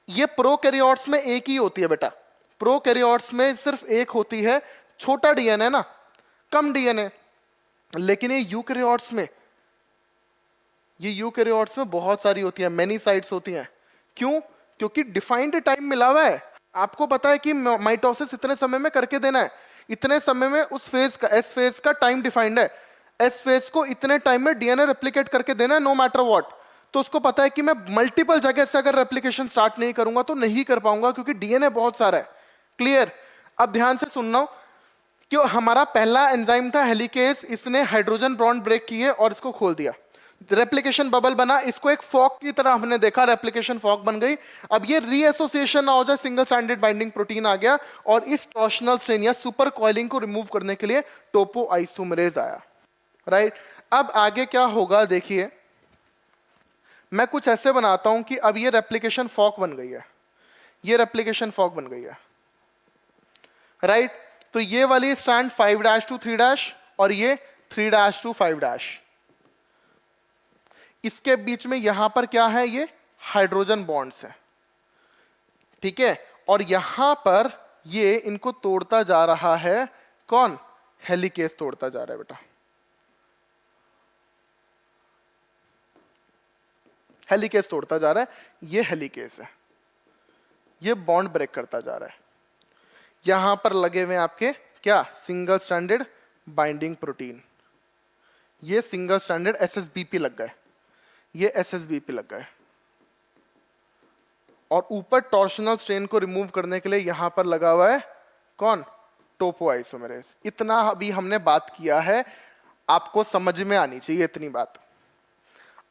ये प्रोकैरियोट्स में एक ही होती है बेटा, प्रोकैरियोट्स में सिर्फ एक होती है, छोटा डीएनए ना, कम डीएनए। लेकिन ये यूकैरियोट्स में बहुत सारी होती है, मेनी साइट्स होती हैं। क्यों? क्योंकि डिफाइंड टाइम मिला हुआ है। आपको पता है कि माइटोसिस इतने समय में करके देना है, इतने समय में उस फेज का, एस फेज का टाइम डिफाइंड है, एस फेज को इतने टाइम में डीएनए रेप्लिकेट करके देना है, नो मैटर व्हाट। तो उसको पता है कि मैं मल्टीपल जगह से अगर रेप्लिकेशन स्टार्ट नहीं करूंगा तो नहीं कर पाऊंगा, क्योंकि डीएनए बहुत सारा है। क्लियर? अब ध्यान से सुनना, कि हमारा पहला एंजाइम था हेलिकेस, इसने हाइड्रोजन बॉन्ड ब्रेक किए और इसको खोल दिया, रेप्लिकेशन बबल बना, इसको एक फॉक की तरह हमने देखा, रेप्लिकेशन फॉक बन गई। अब ये रीएसोसिएशन ना हो जाए, सिंगल स्ट्रैंडेड बाइंडिंग प्रोटीन आ गया, और इस टॉर्शनल स्ट्रेन या सुपर कॉइलिंग को रिमूव करने के लिए टोपोआइसोमरेज आया। राइट? अब आगे क्या होगा देखिए, मैं कुछ ऐसे बनाता हूं कि अब ये रेप्लिकेशन फॉक बन गई है, ये रेप्लिकेशन फॉक बन गई है। राइट? तो ये वाली स्ट्रैंड 5' to 3' और ये 3' to 5'। इसके बीच में यहां पर क्या है, ये हाइड्रोजन बॉन्ड्स है। ठीक है? और यहां पर ये इनको तोड़ता जा रहा है, कौन? हेलिकेस तोड़ता जा रहा है बेटा, हेलिकेस तोड़ता जा रहा है, ये हेलिकेस है, ये बॉन्ड ब्रेक करता जा रहा है। यहां पर लगे हुए आपके क्या? सिंगल स्ट्रैंडेड बाइंडिंग प्रोटीन, ये सिंगल स्ट्रैंडेड एसएसबीपी लग गए, ये एसएसबीपी लग गए, और ऊपर टॉर्शनल स्ट्रेन को रिमूव करने के लिए यहां पर लगा हुआ है कौन? टोपोआइसोमरेज। इतना अभी हमने बात किया है, आपको समझ में आनी चाहिए इतनी बात।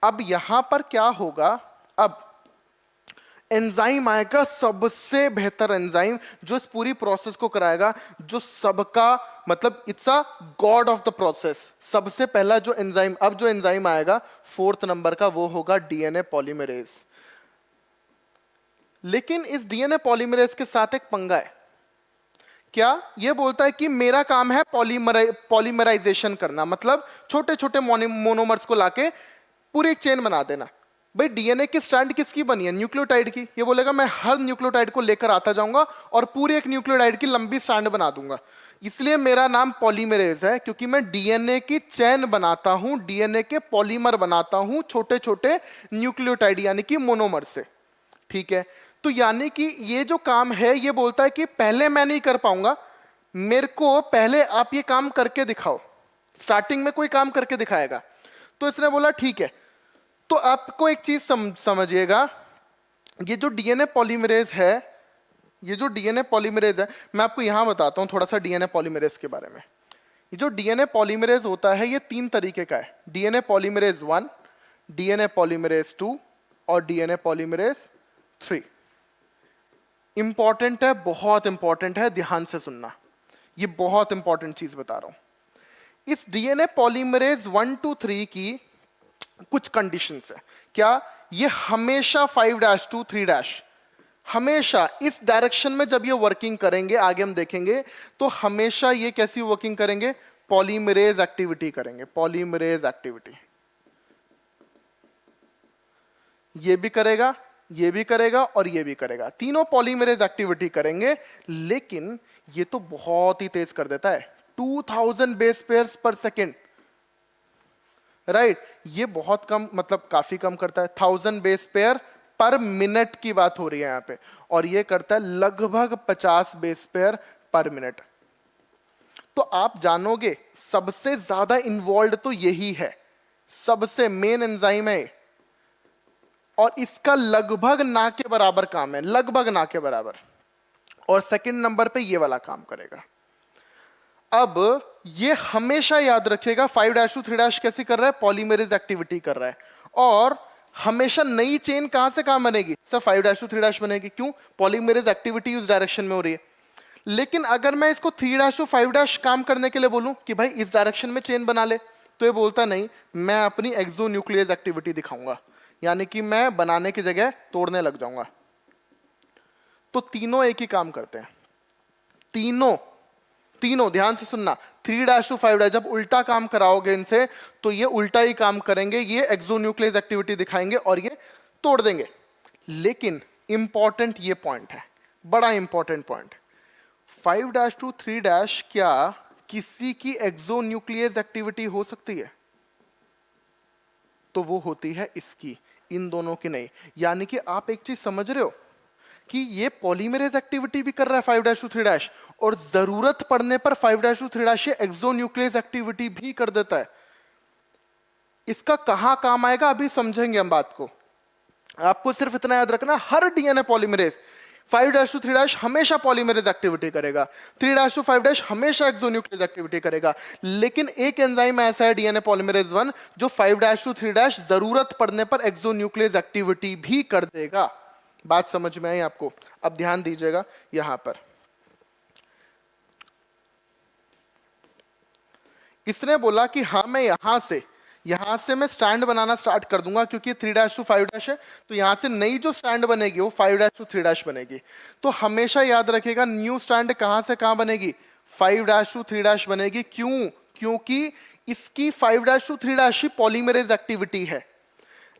अब यहां पर क्या होगा, अब एंजाइम आएगा, सबसे बेहतर एंजाइम जो इस पूरी प्रोसेस को कराएगा, जो सबका मतलब it's a God of the process. सबसे पहला जो एंजाइम, अब जो एंजाइम आएगा 4th नंबर का, वो होगा डीएनए पॉलीमरेज। लेकिन इस डीएनए पॉलीमरेज के साथ एक पंगा है। क्या? ये बोलता है कि मेरा काम है पॉलीमराइजेशन करना, मतलब छोटे छोटे मोनोमर्स को लाके पूरी एक चेन बना देना। भाई डीएनए की स्ट्रैंड किसकी बनी है? न्यूक्लियोटाइड की। ये बोलेगा मैं हर न्यूक्लियोटाइड को लेकर आता जाऊंगा और पूरी एक न्यूक्लियोटाइड की लंबी स्ट्रैंड बना दूंगा। इसलिए मेरा नाम पॉलीमरेज है, क्योंकि मैं डीएनए की चेन बनाता हूं, डीएनए के पॉलीमर बनाता हूं छोटे छोटे न्यूक्लियोटाइड यानी कि मोनोमर से। ठीक है? तो यानी कि ये जो काम है, ये बोलता है कि पहले मैं नहीं कर पाऊंगा, मेरे को पहले आप ये काम करके दिखाओ। स्टार्टिंग में कोई काम करके दिखाएगा। तो इसने बोला ठीक है। तो आपको एक चीज समझिएगा, ये जो डीएनए पॉलीमरेज है, ये जो डीएनए पॉलीमरेज है, मैं आपको यहां बताता हूं थोड़ा सा डीएनए पॉलीमरेज के बारे में। ये जो डीएनए पॉलीमरेज होता है, ये 3 तरीके का है, डीएनए पॉलीमरेज 1, डीएनए पॉलीमरेज 2 और डीएनए पॉलीमरेज 3। इंपॉर्टेंट है, बहुत इंपॉर्टेंट है, ध्यान से सुनना, ये बहुत इंपॉर्टेंट चीज बता रहा हूं। इस डीएनए पॉलीमरेज 1 to 3 की कुछ कंडीशंस है। क्या? ये हमेशा 5' to 3' हमेशा इस डायरेक्शन में जब ये वर्किंग करेंगे, आगे हम देखेंगे, तो हमेशा ये कैसी वर्किंग करेंगे? पॉलीमरेज एक्टिविटी करेंगे, पॉलीमरेज एक्टिविटी। ये भी करेगा, ये भी करेगा और ये भी करेगा, तीनों पॉलीमरेज एक्टिविटी करेंगे। लेकिन ये तो बहुत ही तेज कर देता है, 2000 बेस पेयर्स पर सेकेंड। राइट? ये बहुत कम, मतलब काफी कम करता है, 1000 बेस पेयर पर मिनट की बात हो रही है यहां पे, और ये करता है लगभग 50 बेस पेयर पर मिनट। तो आप जानोगे सबसे ज्यादा इन्वॉल्व तो यही है, सबसे मेन एंजाइम है, और इसका लगभग ना के बराबर काम है, लगभग ना के बराबर। और सेकंड नंबर पे ये वाला काम करेगा। अब ये हमेशा याद रखिएगा 5' to 3' कैसे कर रहा है? पॉलीमरेज एक्टिविटी कर रहा है। और हमेशा नई चेन कहां से कहां बनेगी? सर 5' to 3' बनेगी। क्यों? पॉलीमरेज एक्टिविटी उस डायरेक्शन में हो रही है। लेकिन अगर मैं इसको 3' to 5' काम करने के लिए बोलूं कि भाई इस डायरेक्शन में चेन बना ले, तो ये बोलता नहीं, मैं अपनी एक्सोन्यूक्लियस एक्टिविटी दिखाऊंगा, यानी कि मैं बनाने की जगह तोड़ने लग जाऊंगा। तो तीनों एक ही काम करते हैं, तीनों तीनों ध्यान से सुनना, 3' to 5' जब उल्टा काम कराओगे इनसे तो ये उल्टा ही काम करेंगे, ये एक्सोन्यूक्लियस एक्टिविटी दिखाएंगे और ये तोड़ देंगे। लेकिन इंपॉर्टेंट ये पॉइंट है, बड़ा इंपॉर्टेंट पॉइंट, 5' to 3' क्या किसी की एक्सोन्यूक्लियस एक्टिविटी हो सकती है? तो वो होती है इसकी, इन दोनों की नहीं। यानी कि आप एक चीज समझ रहे हो कि ये पॉलीमरेज एक्टिविटी भी कर रहा है 5' to 3' और जरूरत पड़ने पर 5' to 3' एक्सोन्यूक्लियस एक्टिविटी भी कर देता है। इसका कहां काम आएगा अभी समझेंगे हम बात को। आपको सिर्फ इतना याद रखना, हर डीएनए पॉलीमरेज 5' to 3' हमेशा पॉलीमरेज एक्टिविटी करेगा, 3' to 5' हमेशा एक्सोन्यूक्लियस एक्टिविटी करेगा। लेकिन एक एंजाइम ऐसा है डीएनए पॉलीमरेज 1 जो 5' to 3' जरूरत पड़ने पर एक्सोन्यूक्लियस एक्टिविटी भी कर देगा। बात समझ में आई आपको? अब ध्यान दीजिएगा यहां पर, इसने बोला कि हाँ मैं यहां से मैं स्टैंड बनाना स्टार्ट कर दूंगा क्योंकि 3' to 5' है, तो यहां से नई जो स्टैंड बनेगी वो 5' to 3' बनेगी। तो हमेशा याद रखिएगा न्यू स्टैंड कहां से कहां बनेगी? 5' to 3' बनेगी। क्यों? क्योंकि इसकी 5' to 3' पॉलीमरेज एक्टिविटी है।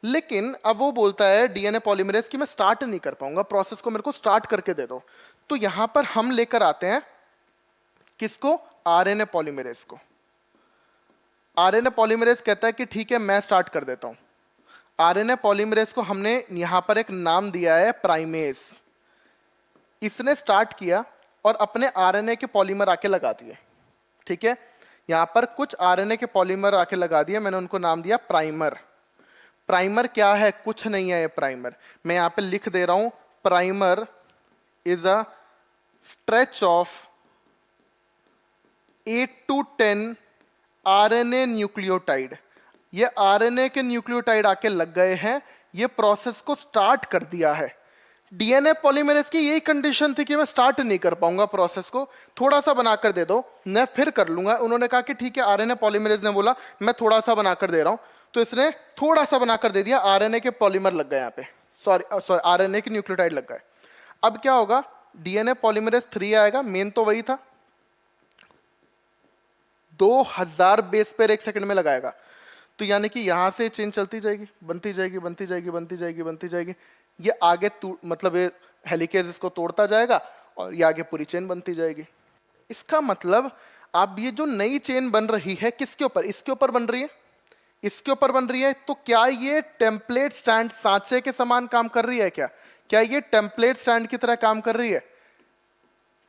लेकिन अब वो बोलता है डीएनए पॉलीमरेज की मैं स्टार्ट नहीं कर पाऊंगा, प्रोसेस को मेरे को स्टार्ट करके दे दो। तो यहां पर हम लेकर आते हैं किसको? आरएनए पॉलीमरेज को। आरएनए पॉलीमरेज कहता है कि ठीक है मैं स्टार्ट कर देता हूं। आरएनए पॉलीमरेज को हमने यहां पर एक नाम दिया है प्राइमेज। इसने स्टार्ट किया और अपने आरएनए के पॉलीमर आके लगा दिए। ठीक है, यहां पर कुछ आरएनए के पॉलीमर आके लगा दिए, मैंने उनको नाम दिया प्राइमर। प्राइमर क्या है? कुछ नहीं है ये प्राइमर, मैं यहां पे लिख दे रहा हूं, primer is a stretch of 8 to 10 RNA nucleotide. ये आरएनए के न्यूक्लियोटाइड आके लग गए हैं, ये प्रोसेस को स्टार्ट कर दिया है। डीएनए पॉलीमरेज की यही कंडीशन थी कि मैं स्टार्ट नहीं कर पाऊंगा प्रोसेस को, थोड़ा सा बनाकर दे दो मैं फिर कर लूंगा। उन्होंने कहा कि ठीक है, आरएनए पॉलीमरेज ने बोला मैं थोड़ा सा बनाकर दे रहा हूं, तो इसने थोड़ा सा बनाकर दे दिया, आरएनए के पॉलीमर लग गए यहाँ पे, सॉरी आरएनए के न्यूक्लियोटाइड लग गए। अब क्या होगा? डीएनए पॉलीमरेज 3 आएगा, मेन तो वही था, 2000 बेस पेयर एक सेकंड में लगाएगा। तो यानी कि यहां से चेन चलती जाएगी, बनती जाएगी, बनती जाएगी, बनती जाएगी, बनती जाएगी, ये आगे मतलब ये हेलिकेज इसको तोड़ता जाएगा और ये आगे पूरी चेन बनती जाएगी। इसका मतलब अब ये जो नई चेन बन रही है किसके ऊपर? इसके ऊपर बन रही है, इसके ऊपर बन रही है। तो क्या ये टेम्पलेट स्टैंड सांचे के समान काम कर रही है? क्या ये टेम्पलेट स्टैंड की तरह काम कर रही है?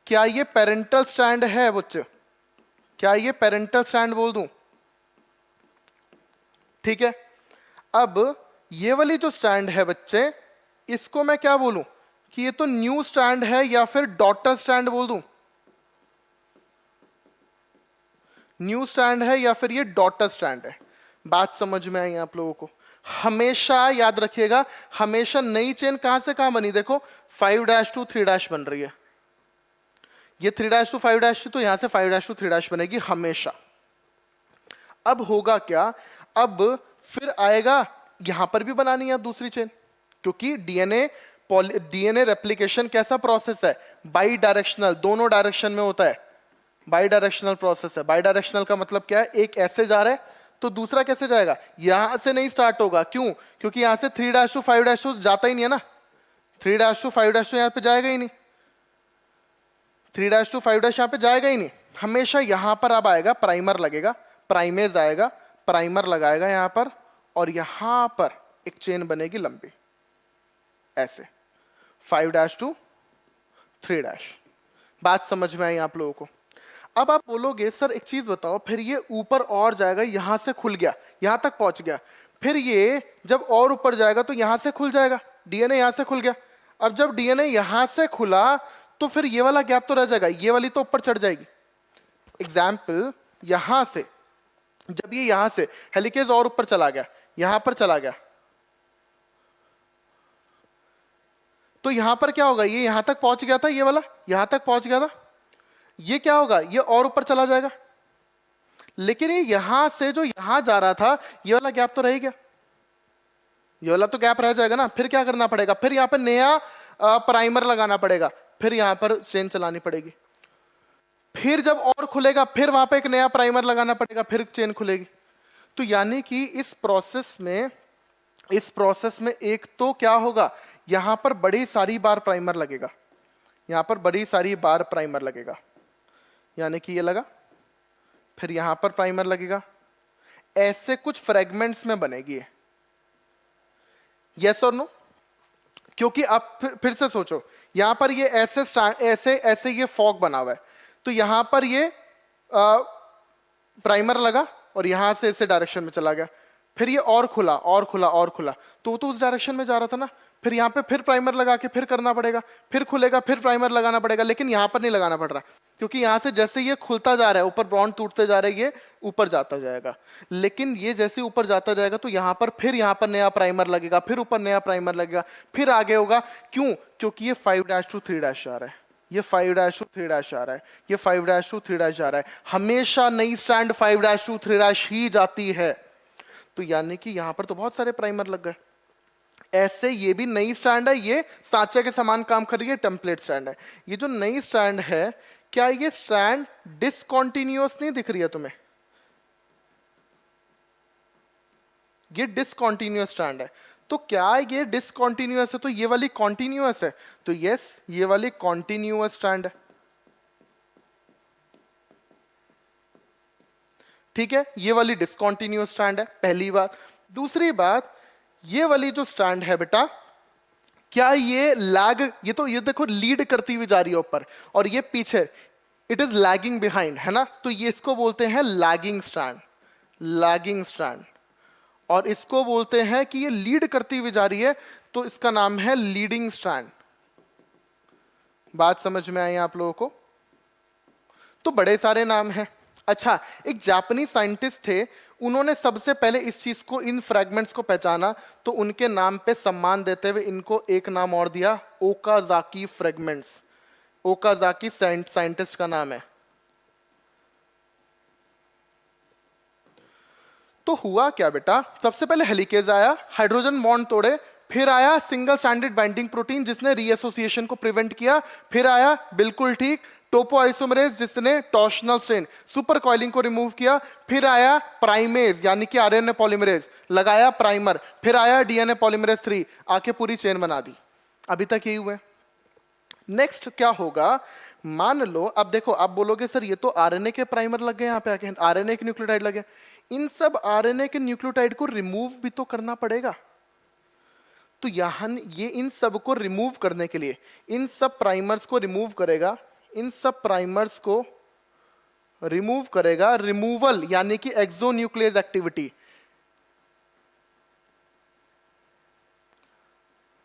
क्या ये पेरेंटल स्टैंड है बच्चे? क्या ये पेरेंटल स्टैंड बोल दूं? ठीक है, अब ये वाली जो स्टैंड है बच्चे, इसको मैं क्या बोलूं कि ये तो न्यू स्टैंड है या फिर डॉटर स्टैंड बोल दूं? न्यू स्टैंड है या फिर ये डॉटर स्टैंड है? बात समझ में आई आप लोगों को? हमेशा याद रखिएगा, हमेशा नई चेन कहां से कहां बनी? देखो 5' to 3' बन रही है, ये 3' to 5' तो यहां से 5' to 3' बनेगी हमेशा। अब होगा क्या? अब फिर आएगा यहां पर भी बनानी है दूसरी चेन, क्योंकि डीएनए रेप्लिकेशन कैसा प्रोसेस है? बाई डायरेक्शनल, दोनों डायरेक्शन में होता है, बाई डायरेक्शनल प्रोसेस है। बाई डायरेक्शनल का मतलब क्या है? एक ऐसे जा रहा है तो दूसरा कैसे जाएगा? यहां से नहीं स्टार्ट होगा। क्यों? क्योंकि यहां से 3' to 5' तो जाता ही नहीं है ना, 3' to 5' तो यहां पे जाएगा ही नहीं, 3' to 5' यहां पे जाएगा ही नहीं। हमेशा यहां पर अब आएगा प्राइमर लगेगा, प्राइमेज आएगा, प्राइमर लगाएगा यहां पर और यहां पर एक चेन बनेगी लंबी ऐसे 5' to 3'। बात समझ में आई आप लोगों को? अब आप बोलोगे सर एक चीज बताओ, फिर ये ऊपर और जाएगा, यहां से खुल गया, यहां तक पहुंच गया, फिर ये जब और ऊपर जाएगा तो यहां से खुल जाएगा, डीएनए यहां से खुल गया। अब जब डीएनए यहां से खुला तो फिर ये वाला गैप तो रह जाएगा, ये वाली तो ऊपर चढ़ जाएगी। एग्जाम्पल, यहां से जब ये यहां से हेलिकेज और ऊपर चला गया, यहां पर चला गया, तो यहां पर क्या होगा? ये यहां तक पहुंच गया था, ये वाला यहां तक पहुंच गया था, ये क्या होगा? ये और ऊपर चला जाएगा। लेकिन ये यहां से जो यहां जा रहा था, ये वाला गैप तो रह गया, ये वाला तो गैप रह जाएगा ना। फिर क्या करना पड़ेगा? फिर यहां पर नया प्राइमर लगाना पड़ेगा, फिर यहां पर चेन चलानी पड़ेगी। फिर जब और खुलेगा फिर वहां पे एक नया प्राइमर लगाना पड़ेगा, फिर चेन खुलेगी। तो यानी कि इस प्रोसेस में एक तो क्या होगा, यहां पर बड़ी सारी बार प्राइमर लगेगा, यहां पर बड़ी सारी बार प्राइमर लगेगा, यानी कि ये लगा, फिर यहां पर प्राइमर लगेगा, ऐसे कुछ फ्रेगमेंट्स में बनेगी। यस और नो? क्योंकि आप फिर से सोचो, यहां पर ये ऐसे ऐसे ऐसे ये फॉग बना हुआ है, तो यहां पर ये प्राइमर लगा और यहां से इसे डायरेक्शन में चला गया, फिर ये और खुला और खुला और खुला, तो उस डायरेक्शन में जा रहा था ना, फिर यहां पे फिर प्राइमर लगा के फिर करना पड़ेगा, फिर खुलेगा फिर प्राइमर लगाना पड़ेगा, लेकिन यहां पर नहीं लगाना पड़ रहा, क्योंकि यहां से जैसे ये खुलता जा रहा है, ऊपर बॉन्ड टूटते जा रहे हैं, ये ऊपर जाता जाएगा। लेकिन ये जैसे ऊपर जाता जाएगा तो यहां पर नया प्राइमर लगेगा, फिर ऊपर नया प्राइमर लगेगा, फिर आगे होगा। क्यों? क्योंकि ये 5' to 3' आ रहा है, ये 5' to 3' आ रहा है, ये 5' to 3' आ रहा है, हमेशा नई स्ट्रैंड 5' to 3' ही जाती है। तो यानी कि यहां पर तो बहुत सारे प्राइमर लग गए। ऐसे ये भी नई स्ट्रैंड है, ये सांचे के समान काम कर रही है, टेम्पलेट स्ट्रैंड है। ये जो नई स्ट्रैंड है, क्या ये स्ट्रैंड डिसकंटीन्यूअस नहीं दिख रही है तुम्हें? ये डिसकंटीन्यूअस स्ट्रैंड है, तो क्या ये डिसकंटीन्यूअस है तो ये वाली कॉन्टिन्यूअस है? तो यस, ये वाली कॉन्टिन्यूअस स्ट्रैंड है। ठीक है, ये वाली डिसकंटीन्यूअस स्ट्रैंड है, पहली बात। दूसरी बात, ये वाली जो स्ट्रैंड है बेटा, क्या ये लैग, ये देखो लीड करती हुई जा रही है ऊपर, और ये पीछे, इट इज लैगिंग बिहाइंड, है ना? तो ये इसको बोलते हैं लैगिंग स्ट्रैंड, लैगिंग स्ट्रैंड। और इसको बोलते हैं कि ये लीड करती हुई जा रही है, तो इसका नाम है लीडिंग स्ट्रैंड। बात समझ में आई आप लोगों को? तो बड़े सारे नाम हैं। अच्छा, एक जापानी साइंटिस्ट थे, उन्होंने सबसे पहले इस चीज को, इन फ्रैगमेंट्स को पहचाना, तो उनके नाम पे सम्मान देते हुए इनको एक नाम और दिया, ओकाजाकी फ्रैगमेंट्स। ओकाजाकी साइंटिस्ट का नाम है। तो हुआ क्या बेटा, सबसे पहले हेलिकेज आया, हाइड्रोजन बॉन्ड तोड़े, फिर आया सिंगल स्ट्रैंडेड बाइंडिंग प्रोटीन जिसने रीएसोसिएशन को प्रिवेंट किया, फिर आया बिल्कुल ठीक टोपोआइसोमरेज जिसने टॉर्शनल स्ट्रेन सुपर कॉइलिंग को रिमूव किया, फिर आया प्राइमेज यानी कि आरएनए पॉलीमरेज, लगाया प्राइमर, फिर आया डीएनए पॉलीमरेज 3, आके पूरी चेन बना दी। अभी तक यही हुआ। नेक्स्ट क्या होगा, मान लो, अब देखो, आप बोलोगे सर ये तो आरएनए के प्राइमर लग गए, यहाँ पे आके आरएनए के न्यूक्लियोटाइड लगे, इन सब आरएनए के न्यूक्लियोटाइड को रिमूव भी तो करना पड़ेगा। तो यहां ये इन सब को रिमूव करने के लिए इन सब प्राइमर्स को रिमूव करेगा, इन सब प्राइमर्स को रिमूव करेगा, रिमूवल यानी कि exonuclease activity.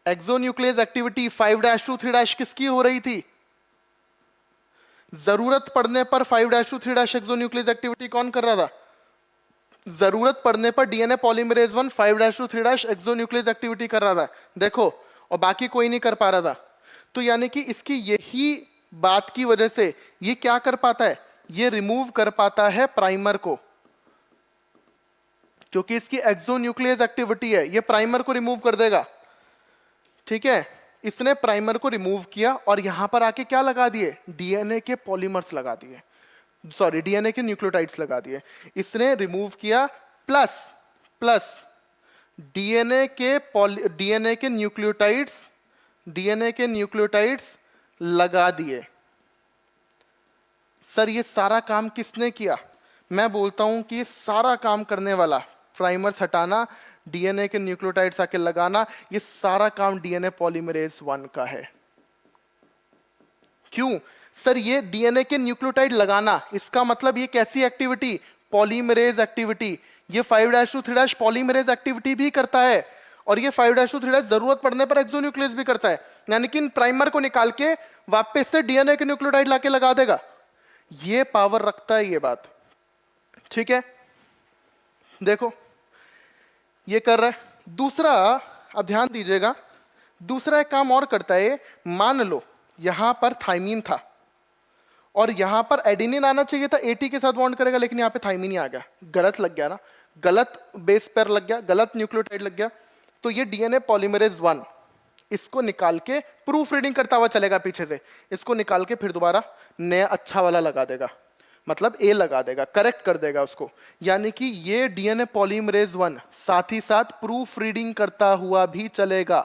Exonuclease activity 5' to 3' किसकी हो रही थी? जरूरत पड़ने पर 5' to 3' एक्सोन्यूक्लियस एक्टिविटी कौन कर रहा था? जरूरत पड़ने पर DNA polymerase 1 5' to 3' exonuclease activity कर रहा था, देखो, और बाकी कोई नहीं कर पा रहा था। तो यानी कि इसकी यही बात की वजह से ये क्या कर पाता है, ये रिमूव कर पाता है प्राइमर को, क्योंकि इसकी एक्सोन्यूक्लियस एक्टिविटी है, ये प्राइमर को रिमूव कर देगा। ठीक है, इसने प्राइमर को रिमूव किया और यहां पर आके क्या लगा दिए, डीएनए के पॉलीमर्स लगा दिए, सॉरी डीएनए के न्यूक्लियोटाइड्स लगा दिए। इसने रिमूव किया प्लस प्लस डीएनए के न्यूक्लियोटाइड्स लगा दिए। सर ये सारा काम किसने किया? मैं बोलता हूं कि सारा काम करने वाला, प्राइमर्स हटाना, डीएनए के न्यूक्लियोटाइड्स आके लगाना, ये सारा काम डीएनए पॉलीमरेज 1 का है। क्यों? सर ये डीएनए के न्यूक्लियोटाइड लगाना, इसका मतलब ये कैसी एक्टिविटी? Polymerase activity. ये 5' to 3' पॉलीमरेज एक्टिविटी भी करता है, और ये 5' to 3' जरूरत पड़ने पर एक्सोन्यूक्लियस भी करता है, यानी कि इन प्राइमर को निकाल के वापस से डीएनए के न्यूक्लियोटाइड लाके लगा देगा। ये पावर रखता है ये बात। ठीक है, देखो ये कर रहा है। दूसरा, अब ध्यान दीजिएगा, दूसरा एक काम और करता है। मान लो यहां पर थाइमीन था और यहां पर एडेनिन आना चाहिए था, एटी के साथ बॉन्ड करेगा, लेकिन यहां पे थाइमीन ही आ गया, गलत लग गया ना, गलत बेस पेयर लग गया, गलत न्यूक्लियोटाइड लग गया। तो ये डीएनए पॉलीमरेज 1 इसको निकाल के प्रूफ रीडिंग करता हुआ चलेगा पीछे से, इसको निकाल के फिर दोबारा नया अच्छा वाला लगा देगा, मतलब ए लगा देगा, करेक्ट कर देगा उसको। यानी कि ये डीएनए पॉलीमरेज 1 साथ ही साथ प्रूफ रीडिंग करता हुआ भी चलेगा,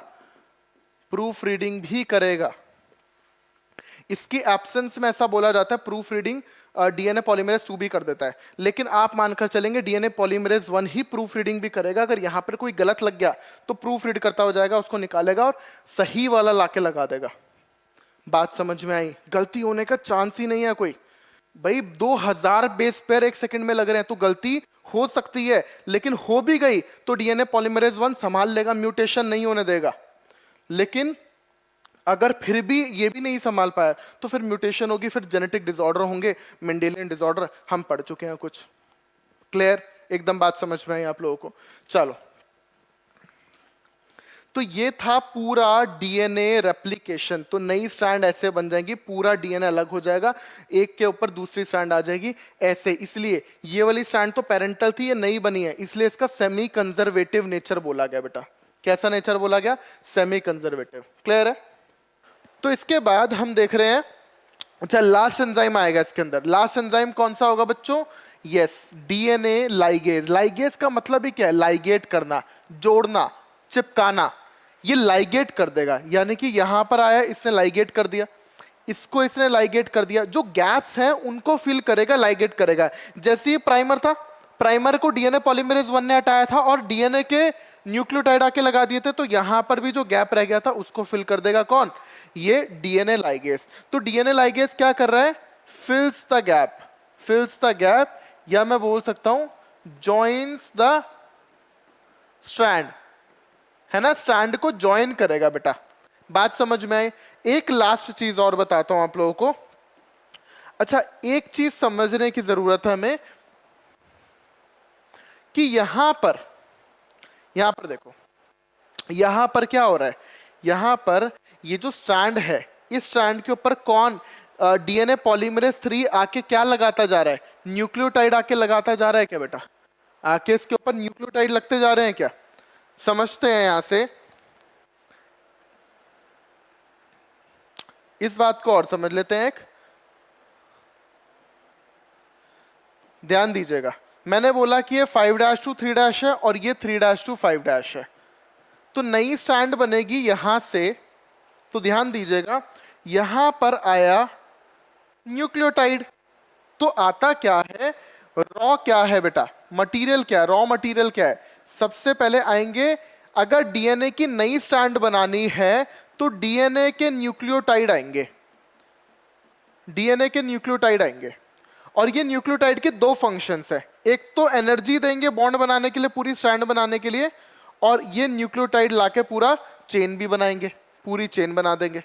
प्रूफ रीडिंग भी करेगा। इसकी एब्सेंस में ऐसा बोला जाता है प्रूफ रीडिंग डीएनए पॉलीमरेज 2 भी कर देता है, लेकिन आप मानकर चलेंगे डीएनए पॉलीमरेज 1 ही प्रूफ रीडिंग भी करेगा। अगर यहां पर कोई गलत लग गया तो प्रूफ रीड करता हो जाएगा, उसको निकालेगा और सही वाला लाके लगा देगा। बात समझ में आई? गलती होने का चांस ही नहीं है कोई। भाई 2000 बेस पेयर एक सेकंड में लग रहे हैं तो गलती हो सकती है, लेकिन हो भी गई तो डीएनए पॉलीमरेज 1 संभाल लेगा, म्यूटेशन नहीं होने देगा। लेकिन अगर फिर भी ये भी नहीं संभाल पाया तो फिर म्यूटेशन होगी, फिर जेनेटिक डिसऑर्डर होंगे, मेंडेलियन डिसऑर्डर हम पढ़ चुके हैं कुछ। क्लियर? एकदम बात समझ में आई आप लोगों को? चलो, तो ये था पूरा डीएनए रेप्लिकेशन। तो नई स्ट्रैंड ऐसे बन जाएंगी, पूरा डीएनए अलग हो जाएगा, एक के ऊपर दूसरी स्ट्रैंड आ जाएगी ऐसे। इसलिए ये वाली स्ट्रैंड तो पेरेंटल थी, ये नई बनी है, इसलिए इसका सेमी कंजर्वेटिव नेचर बोला गया बेटा। कैसा नेचर बोला गया? Semi conservative. क्लियर है? तो इसके बाद हम देख रहे हैं, अच्छा लास्ट एंजाइम आएगा इसके अंदर। लास्ट एंजाइम कौन सा होगा बच्चों? Yes, DNA ligase. लाइगेज का मतलब ही क्या है? लाइगेट करना, जोड़ना, चिपकाना। ये लाइगेट कर देगा, यानी कि यहां पर आया, इसने लाइगेट कर दिया, इसको इसने लाइगेट कर दिया, जो गैप्स हैं उनको फिल करेगा, लाइगेट करेगा। जैसे ये प्राइमर था, प्राइमर को डीएनए पॉलीमरेज 1 ने हटाया था और डीएनए के न्यूक्लियोटाइड आके लगा दिए थे, तो यहां पर भी जो गैप रह गया था उसको फिल कर देगा कौन? ये डीएनए लाइगेज। तो डीएनए लाइगेज क्या कर रहा है? फिल्स द गैप, फिल्स द गैप, या मैं बोल सकता हूं जॉइंस द स्ट्रैंड, है ना? स्ट्रैंड को ज्वाइन करेगा बेटा। बात समझ में आई? एक लास्ट चीज और बताता हूं आप लोगों को। अच्छा, एक चीज समझने की जरूरत है हमें कि यहां पर देखो, यहां पर क्या हो रहा है? यहां पर ये जो स्ट्रैंड है, इस स्ट्रैंड के ऊपर कौन डीएनए पॉलीमरेज 3 आके क्या लगाता जा रहा है? न्यूक्लियोटाइड आके लगाता जा रहा है क्या बेटा? आके इसके ऊपर न्यूक्लियोटाइड लगते जा रहे हैं क्या? समझते हैं यहां से इस बात को और समझ लेते हैं। एक ध्यान दीजिएगा, मैंने बोला कि ये 5' to 3' है और ये 3' to 5' है, तो नई स्ट्रैंड बनेगी यहां से। तो ध्यान दीजिएगा, यहां पर आया न्यूक्लियोटाइड, तो आता क्या है? रॉ क्या है बेटा? मटेरियल क्या है? रॉ मटेरियल क्या है? सबसे पहले आएंगे, अगर डीएनए की नई स्ट्रैंड बनानी है तो डीएनए के न्यूक्लियोटाइड आएंगे, डीएनए के न्यूक्लियोटाइड आएंगे। और ये न्यूक्लियोटाइड के दो फंक्शंस है, एक तो एनर्जी देंगे बॉन्ड बनाने के लिए, पूरी स्ट्रैंड बनाने के लिए, और ये न्यूक्लियोटाइड लाके पूरा चेन भी बनाएंगे, पूरी चेन बना देंगे।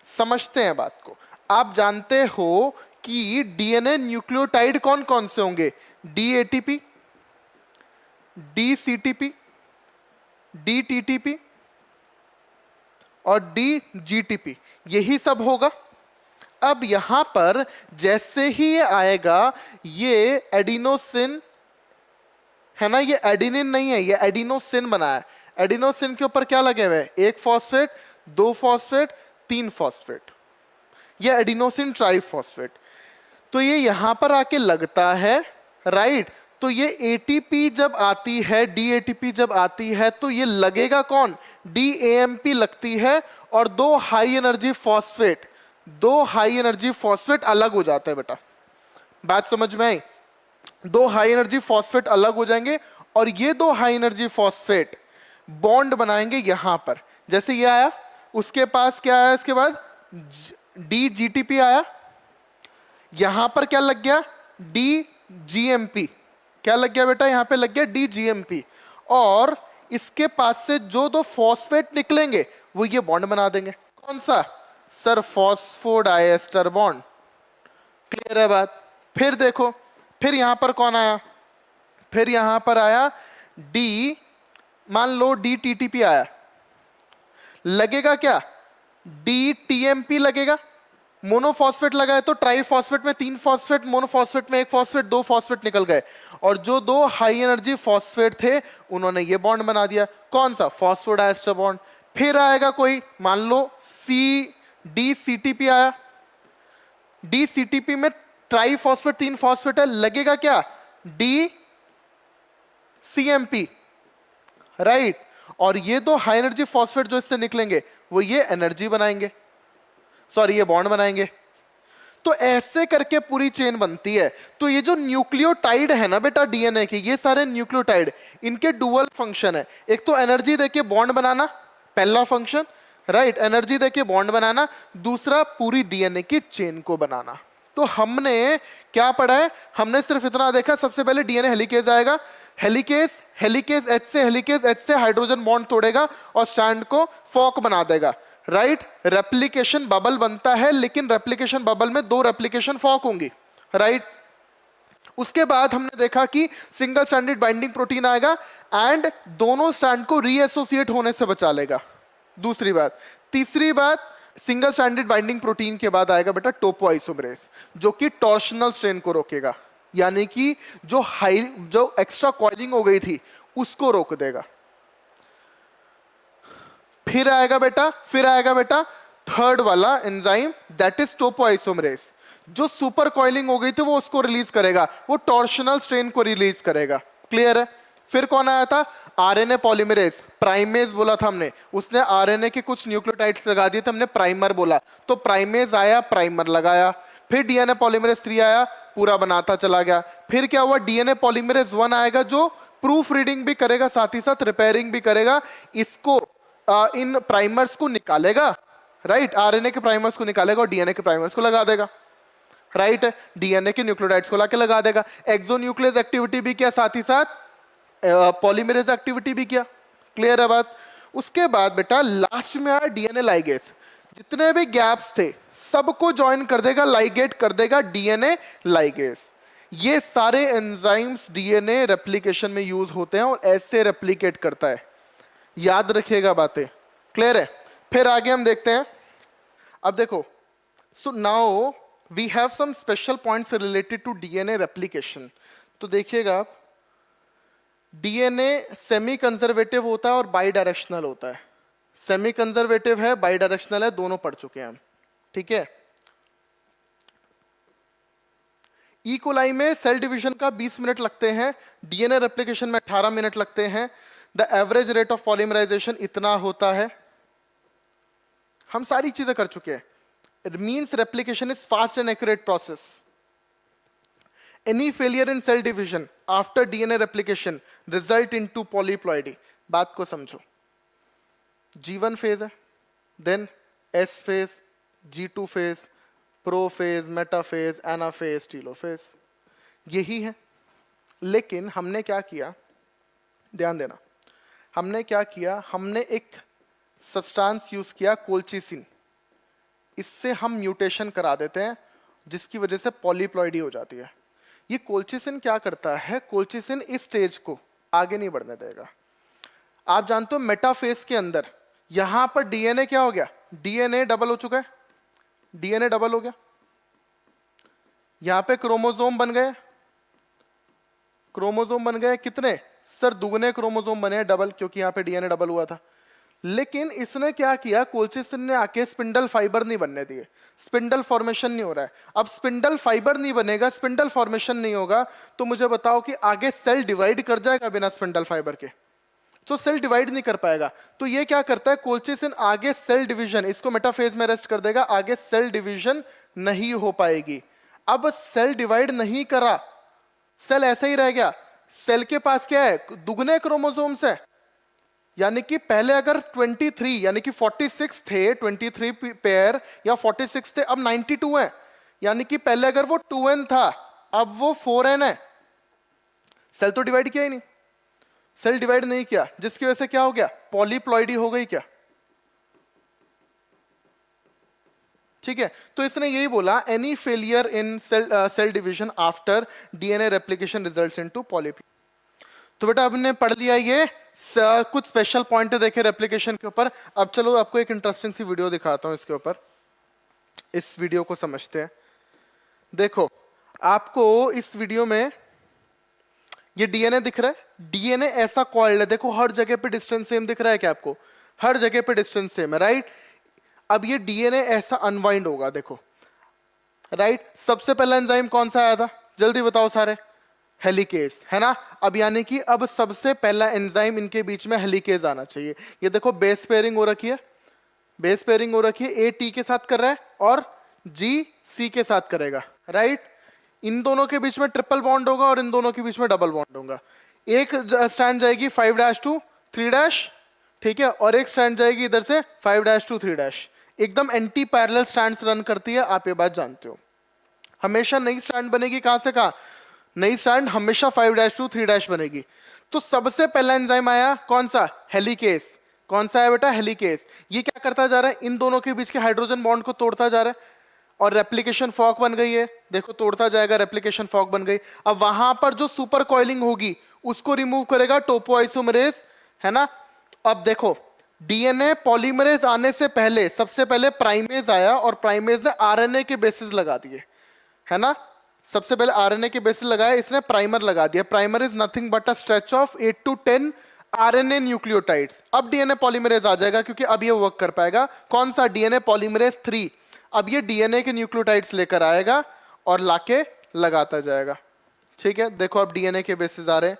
समझते हैं बात को। आप जानते हो कि डीएनए न्यूक्लियोटाइड कौन कौन से होंगे? डीएटीपी, डीसीटीपी, डीटीटीपी और डीजीटीपी, यही सब होगा। अब यहां पर जैसे ही ये आएगा, ये एडिनोसिन है ना, ये एडिनिन नहीं है, ये एडिनोसिन बना है। एडिनोसिन के ऊपर क्या लगे हुए हैं? 1 फॉस्फेट, 2 फॉस्फेट, 3 फॉस्फेट, ये एडिनोसिन ट्राइफॉस्फेट। तो ये यहां पर आके लगता है, राइट? तो ये एटीपी जब आती है, डीएटीपी जब आती है, तो ये लगेगा कौन? डीएएमपी लगती है, और 2 high energy phosphate, 2 high energy phosphate अलग हो जाते हैं बेटा। बात समझ में आई? 2 हाई एनर्जी फॉस्फेट अलग हो जाएंगे, और ये 2 हाई एनर्जी फॉस्फेट बॉन्ड बनाएंगे यहां पर। जैसे ये आया, उसके पास क्या आया? इसके बाद डीजीटीपी आया, यहां पर क्या लग गया? डीजीएमपी। क्या लग गया बेटा? यहां पे लग गया डीजीएमपी, और इसके पास से जो 2 फॉस्फेट निकलेंगे वो ये बॉन्ड बना देंगे। कौन सा? Sir phosphodiester bond. क्लियर है बात? फिर देखो, फिर यहां पर कौन आया? फिर यहां पर आया डी, मान लो डीटीटीपी आया, लगेगा क्या? डीटीएमपी लगेगा। मोनोफॉस्फेट लगा है तो ट्राइफॉस्फेट में 3 फॉस्फेट, मोनोफॉस्फेट में 1 फॉस्फेट, 2 फॉस्फेट निकल गए, और जो 2 हाई एनर्जी फॉस्फेट थे उन्होंने ये बॉन्ड बना दिया। कौन सा? Phosphodiester bond. फिर आएगा कोई, मान लो DCTP आया, DCTP में ट्राईफॉस्फेट 3 फॉस्फेट है, लगेगा क्या DCMP, राइट। और ये दो हाई एनर्जी फॉस्फेट जो इससे निकलेंगे वो ये एनर्जी बनाएंगे, सॉरी ये बॉन्ड बनाएंगे। तो ऐसे करके पूरी चेन बनती है। तो ये जो न्यूक्लियोटाइड है ना बेटा डीएनए के, ये सारे न्यूक्लियोटाइड, इनके डुअल फंक्शन है। एक तो एनर्जी देके बॉन्ड बनाना, पहला फंक्शन, राइट, एनर्जी देके बॉन्ड बनाना। दूसरा पूरी डीएनए की चेन को बनाना। तो हमने क्या पढ़ा है, हमने सिर्फ इतना देखा, सबसे पहले डीएनए हेलिकेज आएगा, हेलिकेज H से हाइड्रोजन बॉन्ड तोड़ेगा और स्ट्रैंड को फॉक बना देगा, राइट। रेप्लिकेशन बबल बनता है, लेकिन रेप्लिकेशन बबल में 2 रेप्लिकेशन फॉक होंगी, राइट। उसके बाद हमने देखा कि सिंगल स्ट्रैंडेड बाइंडिंग प्रोटीन आएगा एंड दोनों स्ट्रैंड को रीएसोसिएट होने से बचा लेगा, दूसरी बात। तीसरी बात, सिंगल स्ट्रैंडेड बाइंडिंग प्रोटीन के बाद आएगा बेटा टोपोआइसोमरेज, जो कि टॉर्शनल स्ट्रेन को रोकेगा, यानी कि जो एक्स्ट्रा कॉइलिंग हो गई थी उसको रोक देगा। फिर आएगा बेटा थर्ड वाला एंजाइम, दैट इज टोपोआइसोमरेज, जो सुपर कॉइलिंग हो गई थी वो उसको रिलीज करेगा, वो टॉर्शनल स्ट्रेन को रिलीज करेगा, क्लियर है। फिर कौन आया था, आरएनए पॉलीमरेज, प्राइमेज बोला था हमने, उसने आरएनए के कुछ न्यूक्लियोटाइड्स लगा दिए थे, हमने प्राइमर बोला, तो प्राइमेज आया, प्राइमर लगाया। फिर डीएनए पॉलीमरेज 3 आया, पूरा बनाता चला गया। फिर क्या हुआ, डीएनए पॉलीमरेज 1 आएगा, जो प्रूफ रीडिंग भी करेगा, साथ ही साथ रिपेयरिंग भी करेगा, इसको इन प्राइमर्स को निकालेगा, राइट, आरएनए के प्राइमर्स को निकालेगा और डीएनए के प्राइमर्स को लगा देगा, राइट, डीएनए के न्यूक्लियोटाइड्स को लाके लगा देगा। एक्सोन्यूक्लियस एक्टिविटी भी किया, साथ ही साथ पॉलीमरेज एक्टिविटी भी किया, क्लियर है बात। उसके बाद बेटा लास्ट में आया डीएनए लाइगेज, जितने भी गैप्स थे सबको ज्वाइन कर देगा, लाइगेट कर देगा डीएनए लाइगेज। ये सारे एंजाइम्स डीएनए रेप्लिकेशन में यूज होते हैं और ऐसे रेप्लिकेट करता है, याद रखिएगा बातें, क्लियर है। फिर आगे हम देखते हैं, अब देखो, so now we have some special points related to DNA replication. तो देखिएगा आप, डीएनए सेमी कंजर्वेटिव होता है और बाई डायरेक्शनल होता है। सेमी कंजर्वेटिव है, बाई डायरेक्शनल है, दोनों पढ़ चुके हैं हम, ठीक है। ई कोलाई में सेल डिवीजन का 20 मिनट लगते हैं, डीएनए रेप्लिकेशन में 18 मिनट लगते हैं। The average rate of polymerisation इतना होता है, हम सारी चीजें कर चुके हैं। It means replication is fast and accurate process. Any failure in cell division after DNA replication result into polyploidy। बात को समझो, G1 फेज है, then S phase, G2 phase, prophase, metaphase, anaphase, telophase, यही है। लेकिन हमने क्या किया, ध्यान देना, हमने क्या किया, हमने एक सब्सटेंस यूज किया कोल्चिसिन, इससे हम म्यूटेशन करा देते हैं जिसकी वजह से पॉलीप्लॉइडी हो जाती है। ये कोल्चिसिन क्या करता है, कोल्चिसिन इस स्टेज को आगे नहीं बढ़ने देगा। आप जानते हो मेटाफेज के अंदर यहां पर डीएनए क्या हो गया, डीएनए डबल हो चुका है, डीएनए डबल हो गया, यहां पे क्रोमोसोम बन गए, क्रोमोसोम बन गए कितने सर, दुगने क्रोमोसोम बने हैं, डबल, क्योंकि यहां पे डीएनए डबल हुआ था। लेकिन इसने क्या किया, कोल्चिसिन ने आके स्पिंडल फाइबर नहीं बनने दिए, स्पिंडल फॉर्मेशन नहीं हो रहा है। अब स्पिंडल फाइबर नहीं बनेगा, स्पिंडल फॉर्मेशन नहीं होगा, तो मुझे बताओ कि आगे सेल डिवाइड कर जाएगा बिना स्पिंडल फाइबर के, तो सेल डिवाइड नहीं कर पाएगा। तो ये क्या करता है, कोल्चिसिन आगे सेल डिवीजन, इसको मेटाफेज में रेस्ट कर देगा, आगे सेल डिवीजन नहीं हो पाएगी। अब सेल डिवाइड नहीं करा, सेल ऐसे ही रह गया, सेल के पास क्या है, दुगने क्रोमोसोम्स है, यानी कि पहले अगर 23 यानी कि 46 थे, 23 पेयर या 46 थे, अब 92 है, यानी कि पहले अगर वो 2n था अब वो 4n है। सेल तो डिवाइड किया ही नहीं, सेल डिवाइड नहीं किया, जिसकी वजह से क्या हो गया, पॉलीप्लॉइडी हो गई क्या, ठीक है। तो इसने यही बोला, any failure in cell division after DNA replication results into polyploidy. तो बेटा हमने पढ़ लिया ये कुछ स्पेशल पॉइंट देखे रेप्लिकेशन के ऊपर। अब चलो आपको एक इंटरेस्टिंग सी वीडियो दिखाता हूं इसके ऊपर, इस वीडियो को समझते हैं। देखो आपको इस वीडियो में ये डीएनए दिख रहा है, डीएनए ऐसा कॉइल्ड है, देखो हर जगह पे डिस्टेंस सेम दिख रहा है क्या आपको, हर जगह पे डिस्टेंस सेम है, राइट। अब ये डीएनए ऐसा अनवाइंड होगा, देखो, राइट। सबसे पहला एंजाइम कौन सा आया था, जल्दी बताओ सारे, हेलिकेज, है ना। अब यानी कि अब सबसे पहला एंजाइम इनके बीच में हेलिकेज आना चाहिए। ये देखो बेस पेयरिंग हो रखी है, बेस पेयरिंग हो रखी है, ए टी के साथ कर रहा है और जी सी के साथ करेगा, राइट। इन दोनों के बीच में ट्रिपल बॉन्ड होगा और इन दोनों के बीच में डबल बॉन्ड होगा। एक स्ट्रैंड जाएगी 5' to 3', ठीक है, और एक स्ट्रैंड जाएगी इधर से 5' to 3'। एकदम एंटी पैरेलल स्ट्रैंड्स रन करती है, आप ये बात जानते हो। हमेशा नई स्ट्रैंड बनेगी, कहां से कहां, नई स्ट्रैंड हमेशा 5' to 3' बनेगी। तो सबसे पहला एंजाइम आया कौन सा, हेलिकेज। कौन सा है बेटा, हेलिकेज। ये क्या करता जा रहा है, इन दोनों के बीच के हाइड्रोजन बॉन्ड को तोड़ता जा रहा है और रेप्लिकेशन फॉर्क बन गई है, देखो तोड़ता जाएगा, रेप्लिकेशन फॉर्क बन गई। अब वहां पर जो सुपर कॉइलिंग होगी उसको रिमूव करेगा टोपोआइसोमरेज, है ना। अब देखो डीएनए पॉलीमरेज आने से पहले सबसे पहले प्राइमेज आया और प्राइमेज ने आरएनए के बेसिस लगा दिए, है ना। सबसे पहले आरएनए के बेसिस लगाया, इसने प्राइमर लगा दिया। Primer is nothing but a stretch of 8 to 10 RNA nucleotides. अब डीएनए पॉलीमरेज आ जाएगा क्योंकि अब ये वर्क कर पाएगा। कौन सा, डीएनए पॉलीमरेज 3। अब ये डीएनए के न्यूक्लियोटाइड्स लेकर आएगा और लाके लगाता जाएगा, ठीक है। देखो अब डीएनए के बेसिस आ रहे हैं,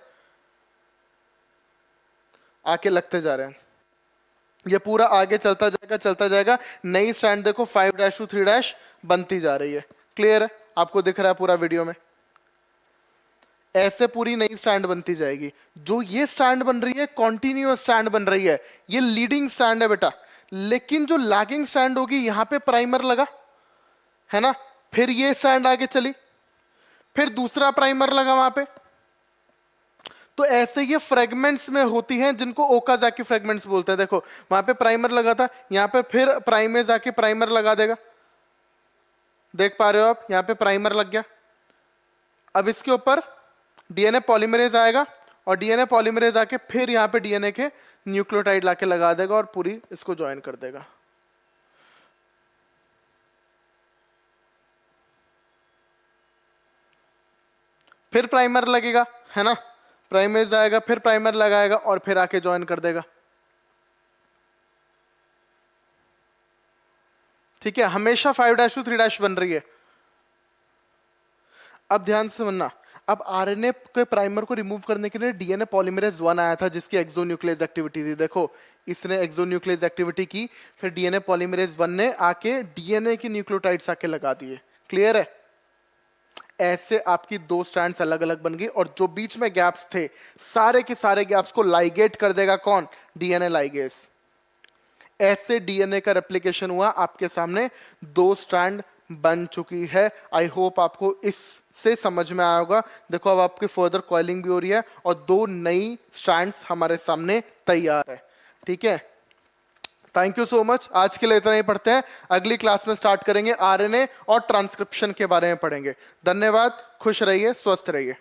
आके लगते जा रहे हैं, ये पूरा आगे चलता जाएगा चलता जाएगा। नई स्ट्रैंड देखो 5' to 3' बनती जा रही है, क्लियर है, आपको दिख रहा है पूरा वीडियो में। ऐसे पूरी नई स्टैंड बनती जाएगी। जो ये स्टैंड बन रही है कॉन्टिन्यूअस स्टैंड बन रही है, ये लीडिंग स्टैंड है बेटा। लेकिन जो लैगिंग स्टैंड होगी यहां पे प्राइमर लगा, है ना, फिर ये स्टैंड आगे चली, फिर दूसरा प्राइमर लगा वहां पे। तो ऐसे ये फ्रेगमेंट्स में होती हैं जिनको ओकाज़ाकी फ्रेगमेंट्स बोलते हैं। देखो वहां पे प्राइमर लगा था, यहां पे फिर प्राइमेज आके प्राइमर लगा देगा, देख पा रहे हो आप, यहां पे प्राइमर लग गया। अब इसके ऊपर डीएनए पॉलीमरेज आएगा और डीएनए पॉलीमरेज आके फिर यहां पे डीएनए के न्यूक्लियोटाइड लाके लगा देगा और पूरी इसको ज्वाइन कर देगा। फिर प्राइमर लगेगा, है ना, प्राइमेज आएगा, फिर प्राइमर लगाएगा और फिर आके ज्वाइन कर देगा, ठीक है। हमेशा 5' to 3' बन रही है। अब ध्यान से सुनना, अब आरएनए के प्राइमर को रिमूव करने के लिए डीएनए पॉलीमरेज 1 आया था जिसकी एक्सोन्यूक्लियस एक्टिविटी थी। देखो इसने एक्सोन्यूक्लियस एक्टिविटी की, फिर डीएनए पॉलीमरेज 1 ने आके डीएनए के न्यूक्लियोटाइड्स आके लगा दिए, क्लियर है। ऐसे आपकी दो स्ट्रैंड्स अलग अलग बन गई और जो बीच में गैप्स थे सारे के सारे गैप्स को लाइगेट कर देगा कौन, डीएनए लाइगेज। ऐसे डीएनए का रेप्लिकेशन हुआ, आपके सामने दो स्ट्रैंड बन चुकी है। आई होप आपको इससे समझ में आया होगा। देखो अब आपकी फर्दर कॉइलिंग भी हो रही है और दो नई स्ट्रैंड्स हमारे सामने तैयार है, ठीक है। थैंक यू सो मच, आज के लिए इतना ही पढ़ते हैं। अगली क्लास में स्टार्ट करेंगे आरएनए और ट्रांसक्रिप्शन के बारे में पढ़ेंगे। धन्यवाद, खुश रहिए, स्वस्थ रहिए।